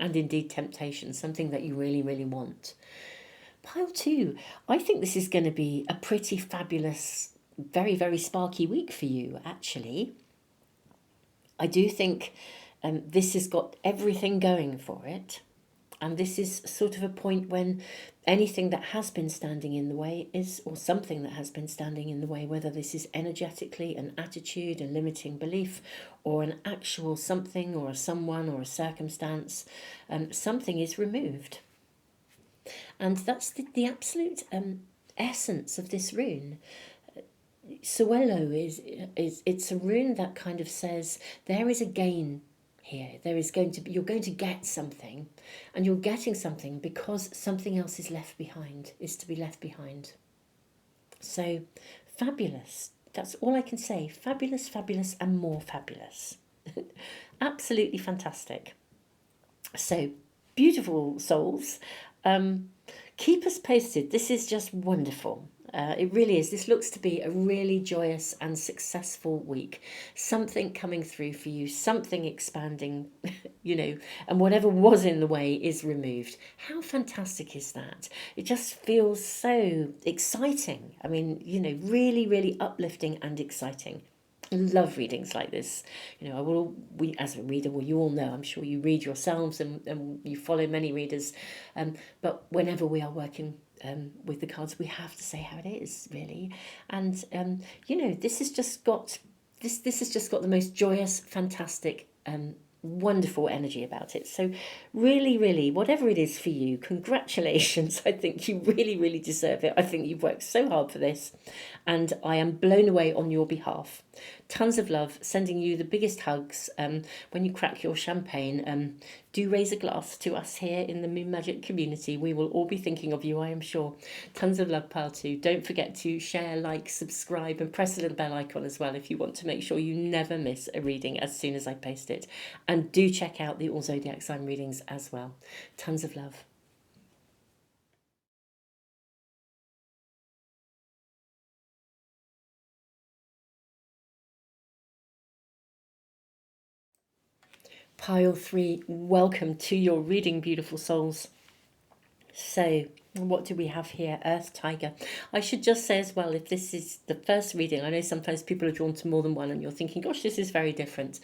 And indeed temptation, something that you really, really want. Pile 2, I think this is going to be a pretty fabulous, very, very sparky week for you, actually. I do think this has got everything going for it. And this is sort of a point when anything that has been standing in the way or something that has been standing in the way, whether this is energetically an attitude, a limiting belief, or an actual something or a someone or a circumstance, something is removed. And that's the absolute essence of this rune. Suelo it's a rune that kind of says there is a gain here. You're going to get something, and you're getting something because something else is to be left behind. So fabulous. That's all I can say. Fabulous, fabulous, and more fabulous. Absolutely fantastic. So beautiful souls. Keep us posted. This is just wonderful. It really is. This looks to be a really joyous and successful week. Something coming through for you, something expanding, and whatever was in the way is removed. How fantastic is that? It just feels so exciting. I mean, really, really uplifting and exciting. I love readings like this. As a reader, you all know, I'm sure you read yourselves and you follow many readers. But whenever we are working with the cards, we have to say how it is, really. And this has just got the most joyous, fantastic, wonderful energy about it. So really, really, whatever it is for you, congratulations. I think you really, really deserve it. I think you've worked so hard for this, and I am blown away on your behalf. Tons of love, sending you the biggest hugs. When you crack your champagne, do raise a glass to us here in the Moon Magic community. We will all be thinking of you, I am sure. Tons of love, Pile 2. Don't forget to share, like, subscribe, and press the little bell icon as well if you want to make sure you never miss a reading as soon as I post it. And do check out the All Zodiac Sign readings as well. Tons of love. Pile 3, welcome to your reading, beautiful souls. So And what do we have here? Earth Tiger. I should just say as well, if this is the first reading, I know sometimes people are drawn to more than one and you're thinking, gosh, this is very different.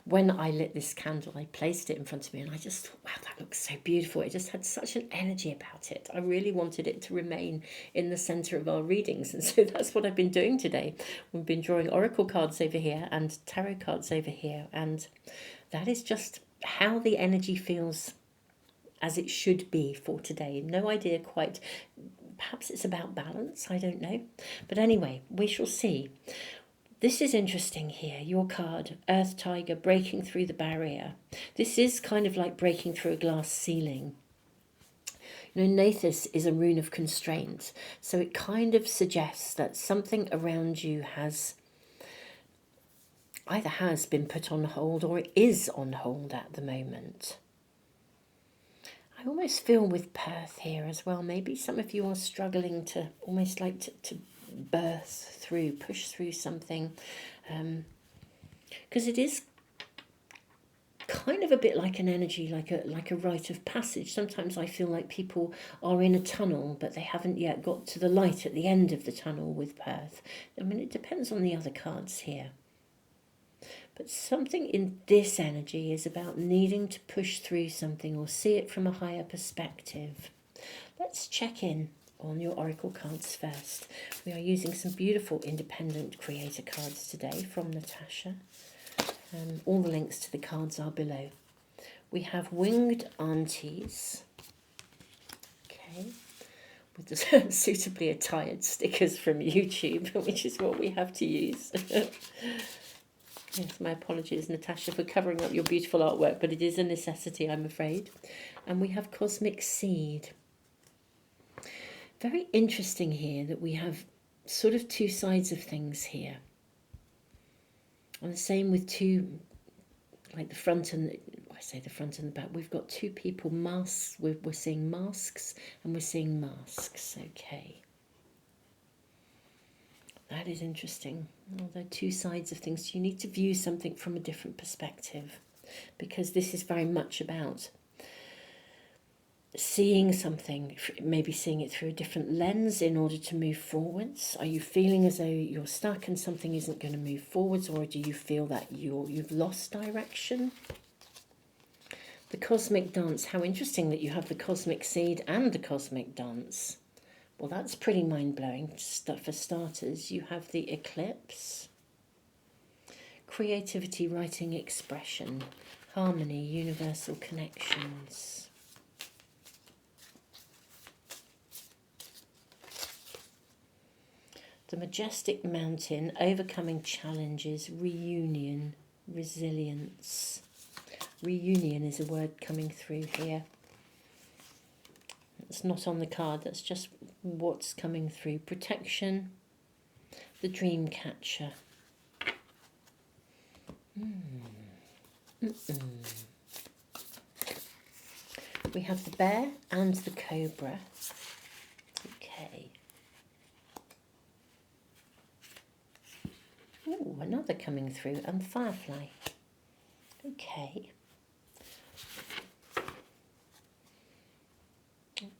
When I lit this candle, I placed it in front of me and I just thought, wow, that looks so beautiful. It just had such an energy about it. I really wanted it to remain in the center of our readings. And so that's what I've been doing today. We've been drawing oracle cards over here and tarot cards over here. And that is just how the energy feels as it should be for today. No idea quite. Perhaps it's about balance. I don't know. But anyway, we shall see. This is interesting here. Your card, Earth Tiger, breaking through the barrier. This is kind of like breaking through a glass ceiling. You know, Nathis is a rune of constraint. So it kind of suggests that something around you either has been put on hold or it is on hold at the moment. I almost feel with Perth here as well, maybe some of you are struggling to almost like to birth through, push through something, because it is kind of a bit like an energy, like a rite of passage. Sometimes I feel like people are in a tunnel, but they haven't yet got to the light at the end of the tunnel with Perth. I mean, it depends on the other cards here. But something in this energy is about needing to push through something or see it from a higher perspective. Let's check in on your oracle cards first. We are using some beautiful independent creator cards today from Natasha. All the links to the cards are below. We have Winged Aunties. Okay. With the suitably attired stickers from YouTube, which is what we have to use. Yes, my apologies, Natasha, for covering up your beautiful artwork, but it is a necessity, I'm afraid. And we have Cosmic Seed. Very interesting here that we have sort of two sides of things here. And the same with two, like the front and, I say the front and the back, we've got two people, masks, we're seeing masks and we're seeing masks, okay. That is interesting. Although two sides of things, you need to view something from a different perspective, because this is very much about seeing something, maybe seeing it through a different lens in order to move forwards. Are you feeling as though you're stuck and something isn't going to move forwards, or do you feel that you've lost direction? The Cosmic Dance, how interesting that you have the Cosmic Seed and the Cosmic Dance. Well, that's pretty mind-blowing. For starters, you have the Eclipse. Creativity, writing, expression, harmony, universal connections. The Majestic Mountain, overcoming challenges, reunion, resilience. Reunion is a word coming through here. It's not on the card, that's just what's coming through. Protection, the Dream Catcher. We have the Bear and the Cobra. Okay. Ooh, another coming through, and Firefly. Okay.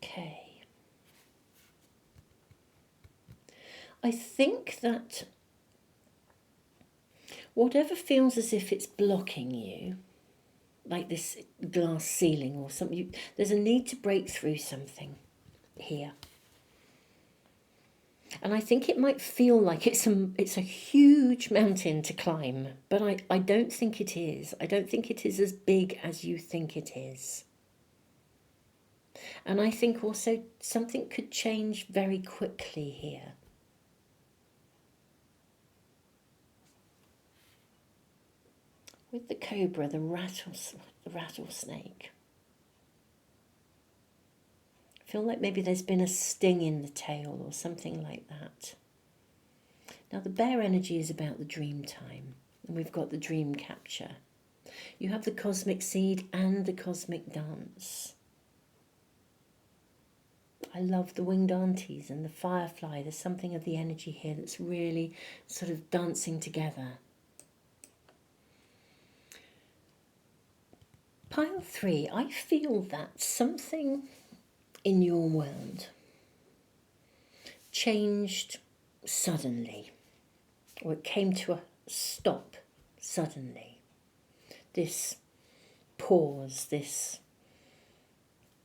Okay. I think that whatever feels as if it's blocking you, like this glass ceiling or something, there's a need to break through something here. And I think it might feel like it's a huge mountain to climb, but I don't think it is. I don't think it is as big as you think it is. And I think also something could change very quickly here. With the Cobra, the rattlesnake. I feel like maybe there's been a sting in the tail or something like that. Now the Bear energy is about the dream time. And we've got the Dream Capture. You have the Cosmic Seed and the Cosmic Dance. I love the Winged Aunties and the Firefly. There's something of the energy here that's really sort of dancing together. Pile 3, I feel that something in your world changed suddenly, or it came to a stop suddenly. This pause, this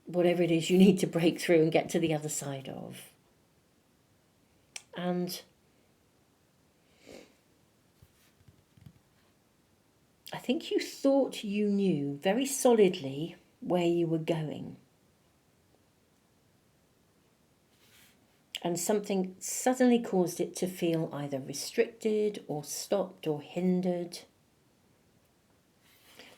whatever it is you need to break through and get to the other side of. And I think you thought you knew very solidly where you were going. And something suddenly caused it to feel either restricted or stopped or hindered.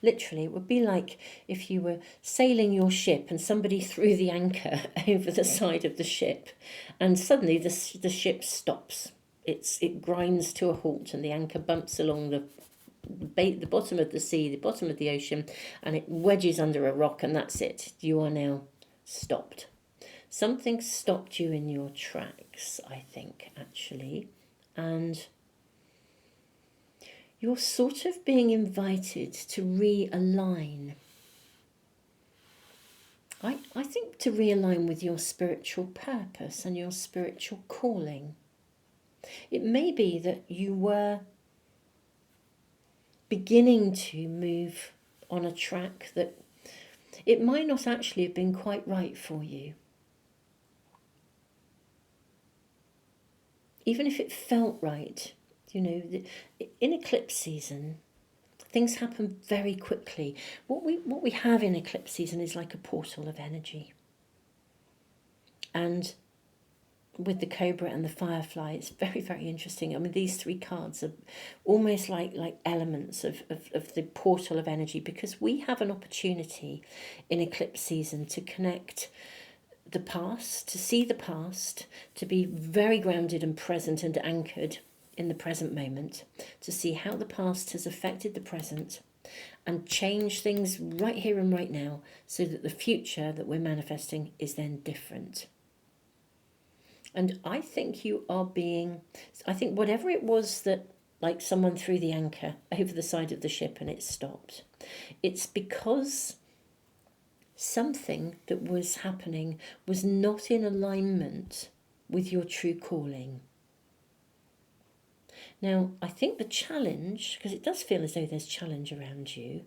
Literally, it would be like if you were sailing your ship and somebody threw the anchor over the side of the ship, and suddenly the ship stops. It grinds to a halt, and the anchor bumps along the bottom of the sea, the bottom of the ocean, and it wedges under a rock, and that's it. You are now stopped. Something stopped you in your tracks, I think, actually, and you're sort of being invited to realign. I think to realign with your spiritual purpose and your spiritual calling. It may be that you were beginning to move on a track that it might not actually have been quite right for you. Even if it felt right, you know, in eclipse season, things happen very quickly. What we have in eclipse season is like a portal of energy. And with the cobra and the firefly, it's very, very interesting. I mean, these three cards are almost like elements of the portal of energy, because we have an opportunity in eclipse season to connect the past, to see the past, to be very grounded and present and anchored in the present moment, to see how the past has affected the present and change things right here and right now, so that the future that we're manifesting is then different. And I think I think whatever it was that, like someone threw the anchor over the side of the ship and it stopped, it's because something that was happening was not in alignment with your true calling. Now, I think the challenge, because it does feel as though there's challenge around you,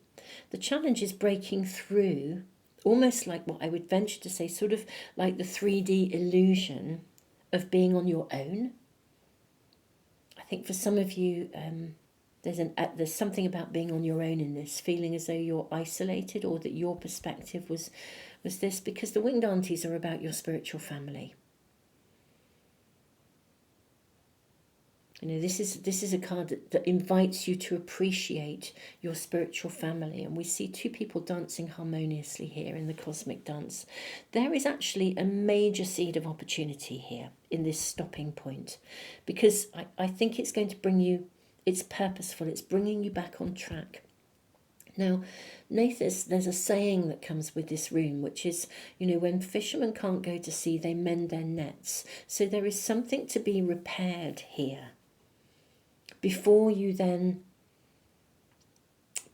the challenge is breaking through, almost like what I would venture to say, sort of like the 3D illusion of being on your own. I think for some of you, there's something about being on your own in this, feeling as though you're isolated, or that your perspective was this, because the winged aunties are about your spiritual family. You know, this is a card that invites you to appreciate your spiritual family. And we see two people dancing harmoniously here in the cosmic dance. There is actually a major seed of opportunity here in this stopping point, because I think it's going to bring you, it's purposeful, it's bringing you back on track. Now, Nathis, there's a saying that comes with this rune, which is, you know, when fishermen can't go to sea, they mend their nets. So there is something to be repaired here before you then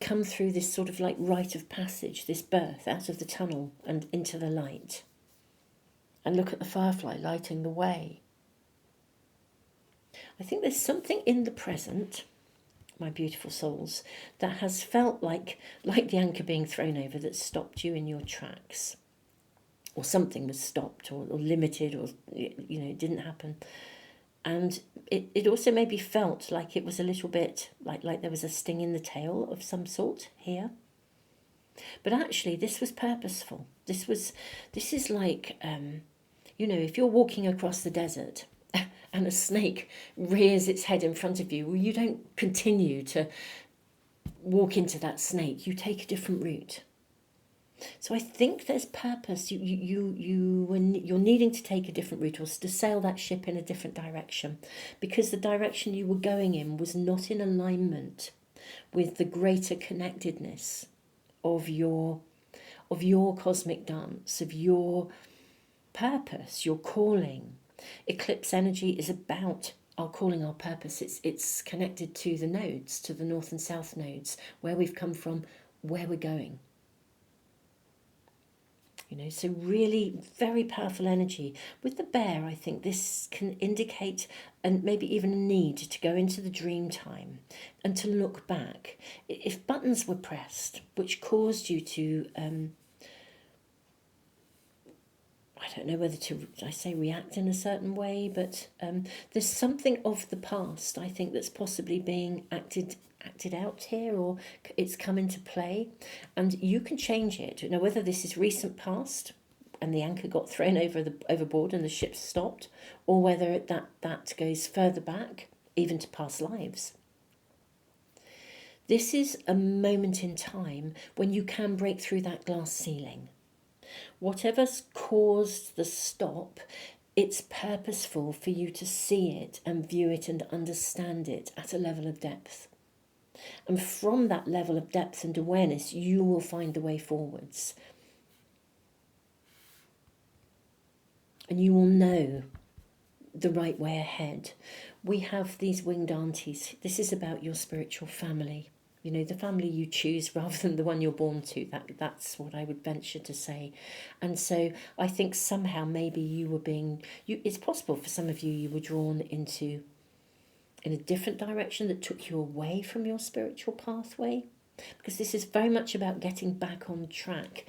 come through this sort of like rite of passage, this birth out of the tunnel and into the light. And look at the firefly lighting the way. I think there's something in the present, my beautiful souls, that has felt like the anchor being thrown over, that stopped you in your tracks. Or something was stopped or limited, or, you know, it didn't happen. And it also maybe felt like it was a little bit like there was a sting in the tail of some sort here. But actually, this was purposeful. This is like, you know, if you're walking across the desert and a snake rears its head in front of you, well, you don't continue to walk into that snake. You take a different route. So I think there's purpose. You're needing to take a different route, or to sail that ship in a different direction, because the direction you were going in was not in alignment with the greater connectedness of your cosmic dance, of your purpose, your calling. Eclipse energy is about our calling, our purpose. It's connected to the nodes, to the north and south nodes, where we've come from, where we're going. You know, so really very powerful energy. With the bear, I think this can indicate, and maybe even a need to go into the dream time and to look back. If buttons were pressed, which caused you to, I don't know whether to, I say react in a certain way, but there's something of the past, I think, that's possibly being acted out here, or it's come into play, and you can change it. Now, whether this is recent past and the anchor got thrown overboard and the ship stopped, or whether that goes further back, even to past lives. This is a moment in time when you can break through that glass ceiling. Whatever's caused the stop, it's purposeful for you to see it and view it and understand it at a level of depth. And from that level of depth and awareness, you will find the way forwards. And you will know the right way ahead. We have these winged aunties. This is about your spiritual family. You know, the family you choose rather than the one you're born to. That's what I would venture to say. And so I think somehow maybe you were it's possible for some of you, you were drawn into in a different direction that took you away from your spiritual pathway, because this is very much about getting back on track,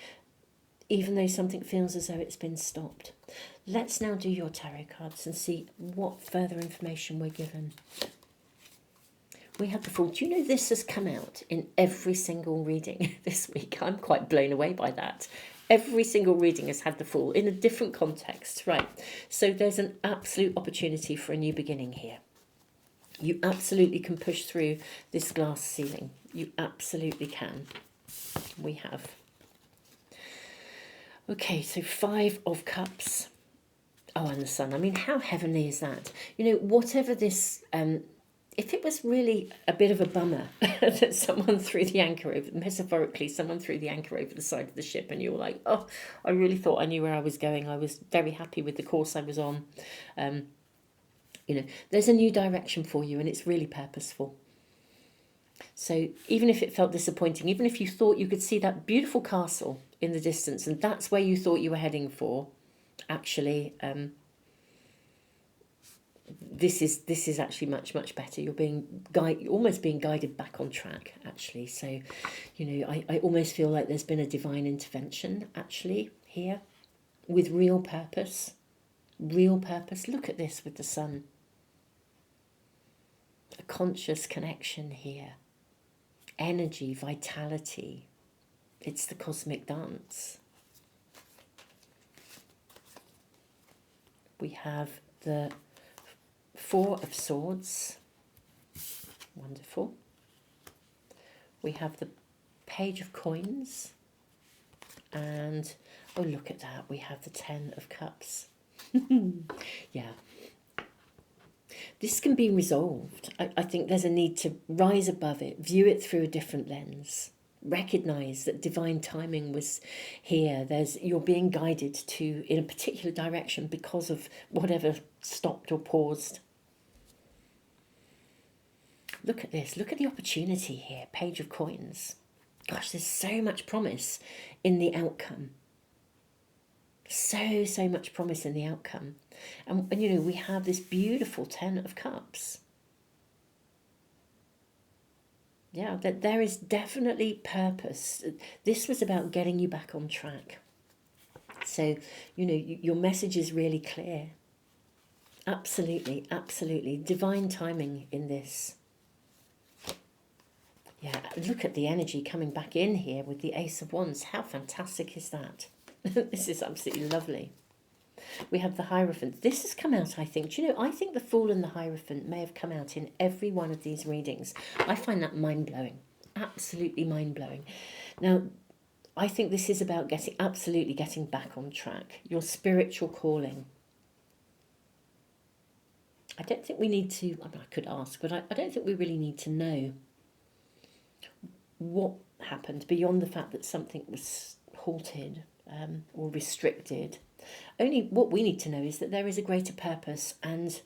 even though something feels as though it's been stopped. Let's now do your tarot cards and see what further information we're given. We have the Fool. Do you know this has come out in every single reading this week? I'm quite blown away by that. Every single reading has had the Fool in a different context. Right, so there's an absolute opportunity for a new beginning here. You absolutely can push through this glass ceiling. You absolutely can. We have. Okay, so 5 of Cups. Oh, and the Sun. I mean, how heavenly is that? You know, whatever this... if it was really a bit of a bummer that someone threw the anchor over, metaphorically, someone threw the anchor over the side of the ship and you were like, oh, I really thought I knew where I was going. I was very happy with the course I was on. You know, there's a new direction for you and it's really purposeful. So even if it felt disappointing, even if you thought you could see that beautiful castle in the distance and that's where you thought you were heading for, actually, this is actually much better. You're being almost being guided back on track, actually. So, you know, I almost feel like there's been a divine intervention actually here with real purpose. Look at this with the Sun. A conscious connection here. Energy, vitality. It's the cosmic dance. We have the 4 of Swords. Wonderful. We have the Page of Coins. And, oh, look at that. We have the 10 of Cups. Yeah. This can be resolved. I think there's a need to rise above it, view it through a different lens, recognize that divine timing was here. You're being guided in a particular direction because of whatever stopped or paused. Look at this. Look at the opportunity here. Page of Coins. Gosh, there's so much promise in the outcome. So much promise in the outcome. And you know, we have this beautiful 10 of Cups. Yeah, that there is definitely purpose. This was about getting you back on track. So, you know, your message is really clear. Absolutely. Divine timing in this. Yeah, look at the energy coming back in here with the Ace of Wands. How fantastic is that? This is absolutely lovely. We have the Hierophant. This has come out, I think. Do you know, I think the Fool and the Hierophant may have come out in every one of these readings. I find that mind-blowing. Absolutely mind-blowing. Now, I think this is about absolutely getting back on track. Your spiritual calling. I don't think we need to, I mean, I could ask, but I don't think we really need to know what happened beyond the fact that something was halted or restricted. Only what we need to know is that there is a greater purpose, and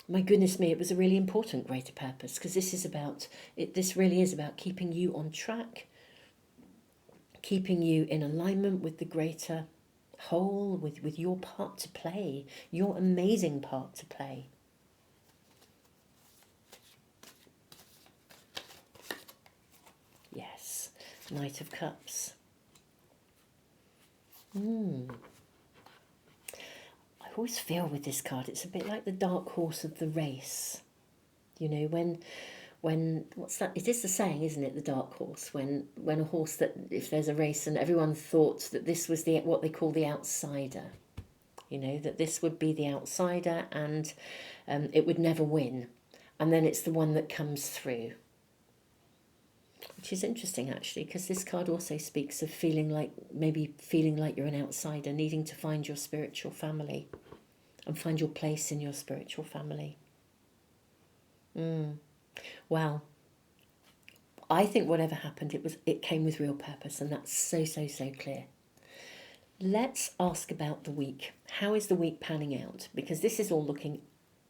my goodness me, it was a really important greater purpose, because this really is about keeping you on track, keeping you in alignment with the greater whole, with your part to play, your amazing part to play. Yes, Knight of Cups. I always feel with this card, it's a bit like the dark horse of the race. You know, when what's that? It is the saying, isn't it? The dark horse. When a horse, that if there's a race and everyone thought that this was the what they call the outsider, you know, that this would be the outsider and it would never win, and then it's the one that comes through. Which is interesting, actually, because this card also speaks of feeling like you're an outsider, needing to find your spiritual family and find your place in your spiritual family. Well, I think whatever happened, it came with real purpose, and that's so clear. Let's ask about the week. How is the week panning out? Because this is all looking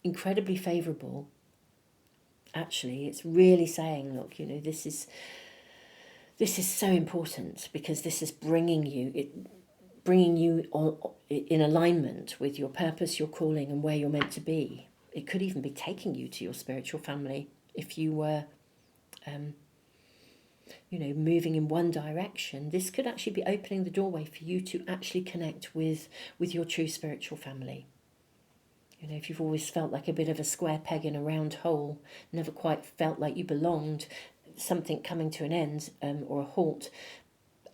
incredibly favourable. Actually, it's really saying, look, you know, this is so important, because this is bringing you in alignment with your purpose, your calling, and where you're meant to be. It could even be taking you to your spiritual family if you were, you know, moving in one direction. This could actually be opening the doorway for you to actually connect with your true spiritual family. You know, if you've always felt like a bit of a square peg in a round hole, never quite felt like you belonged, something coming to an end or a halt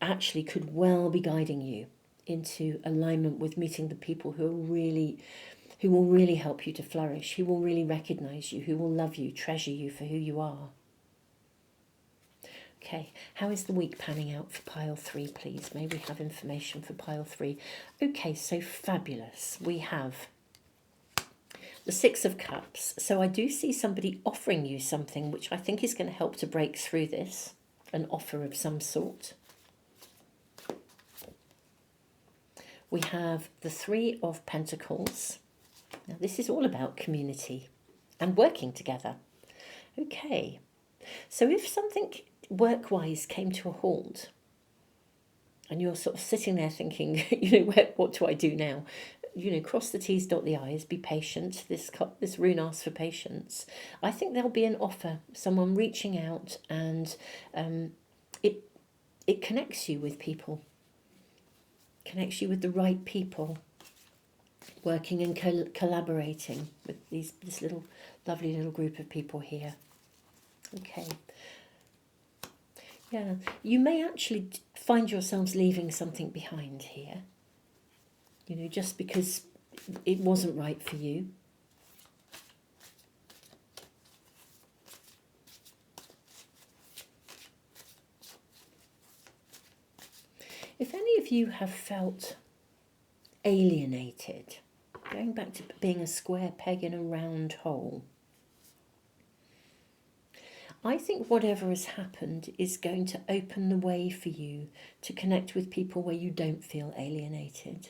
actually could well be guiding you into alignment with meeting the people who will really help you to flourish, who will really recognize you, who will love you, treasure you for who you are. Okay, how is the week panning out for pile 3, please? May we have information for pile 3? Okay, so fabulous. We have the 6 of Cups. So I do see somebody offering you something which I think is going to help to break through this, an offer of some sort. We have the 3 of Pentacles. Now this is all about community and working together. Okay, so if something work-wise came to a halt and you're sort of sitting there thinking, you know, what do I do now? You know, cross the T's, dot the I's, be patient. This rune asks for patience. I think there'll be an offer, someone reaching out, and it connects you with people, connects you with the right people, working and collaborating with this little lovely little group of people here. Okay. Yeah, you may actually find yourselves leaving something behind here, you know, just because it wasn't right for you. If any of you have felt alienated, going back to being a square peg in a round hole, I think whatever has happened is going to open the way for you to connect with people where you don't feel alienated.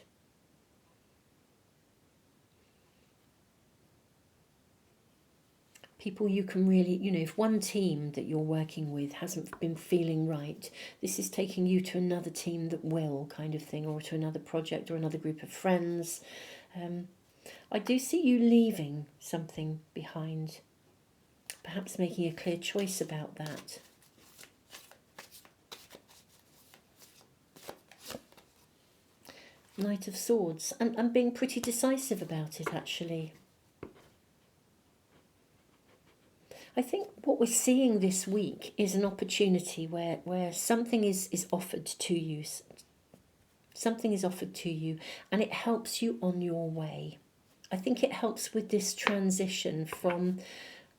People you can really, you know, if one team that you're working with hasn't been feeling right, this is taking you to another team that will, kind of thing, or to another project or another group of friends. I do see you leaving something behind, perhaps making a clear choice about that. Knight of Swords, and being pretty decisive about it, actually. I think what we're seeing this week is an opportunity where something is offered to you. Something is offered to you, and it helps you on your way. I think it helps with this transition from,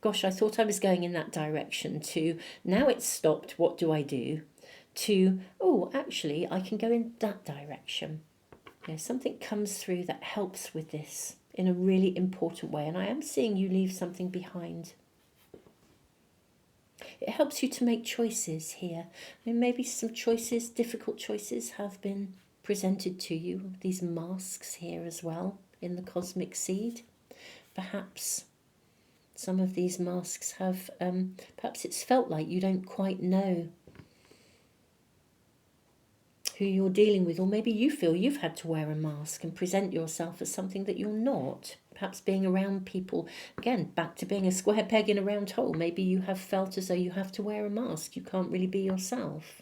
gosh, I thought I was going in that direction, to now it's stopped, what do I do? To, oh, actually, I can go in that direction. You know, something comes through that helps with this in a really important way, and I am seeing you leave something behind. It helps you to make choices here. I mean, maybe some choices, difficult choices, have been presented to you. These masks here as well in the cosmic seed. Perhaps some of these masks have, perhaps it's felt like you don't quite know who you're dealing with, or maybe you feel you've had to wear a mask and present yourself as something that you're not. Perhaps being around people, again, back to being a square peg in a round hole. Maybe you have felt as though you have to wear a mask. You can't really be yourself.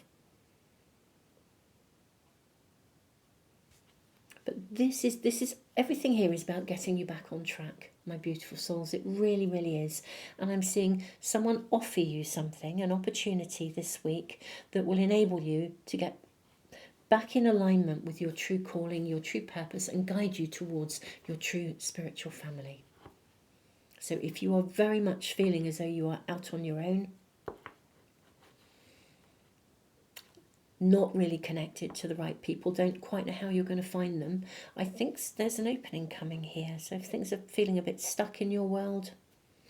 But this is everything here is about getting you back on track, my beautiful souls. It really, really is. And I'm seeing someone offer you something, an opportunity this week that will enable you to get back in alignment with your true calling, your true purpose, and guide you towards your true spiritual family. So if you are very much feeling as though you are out on your own, not really connected to the right people, don't quite know how you're going to find them, I think there's an opening coming here. So if things are feeling a bit stuck in your world,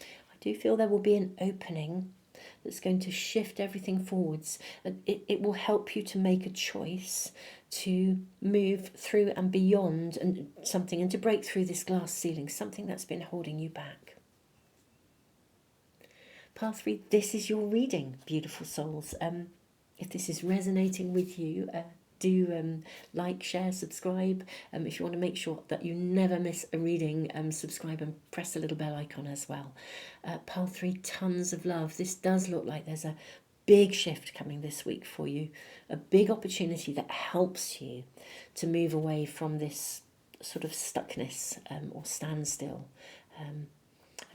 I do feel there will be an opening that's going to shift everything forwards. It will help you to make a choice to move through and beyond and something, and to break through this glass ceiling, something that's been holding you back. Pile 3, this is your reading, beautiful souls. If this is resonating with you, do like, share, subscribe. If you want to make sure that you never miss a reading, subscribe and press the little bell icon as well. Pile 3, tons of love. This does look like there's a big shift coming this week for you, a big opportunity that helps you to move away from this sort of stuckness or standstill. And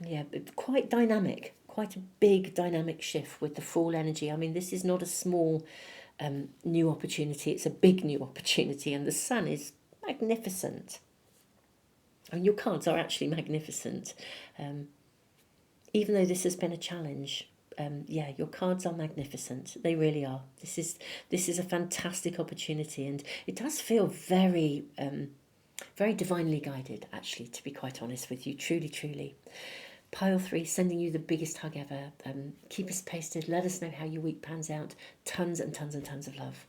yeah, quite dynamic, quite a big dynamic shift with the fall energy. I mean, this is not a small new opportunity, it's a big new opportunity, and the sun is magnificent. I mean, your cards are actually magnificent. Even though this has been a challenge, yeah, your cards are magnificent. They really are. This is a fantastic opportunity, and it does feel very, very divinely guided, actually, to be quite honest with you. Truly, truly. Pile 3, sending you the biggest hug ever. Keep us posted. Let us know how your week pans out. Tons and tons and tons of love.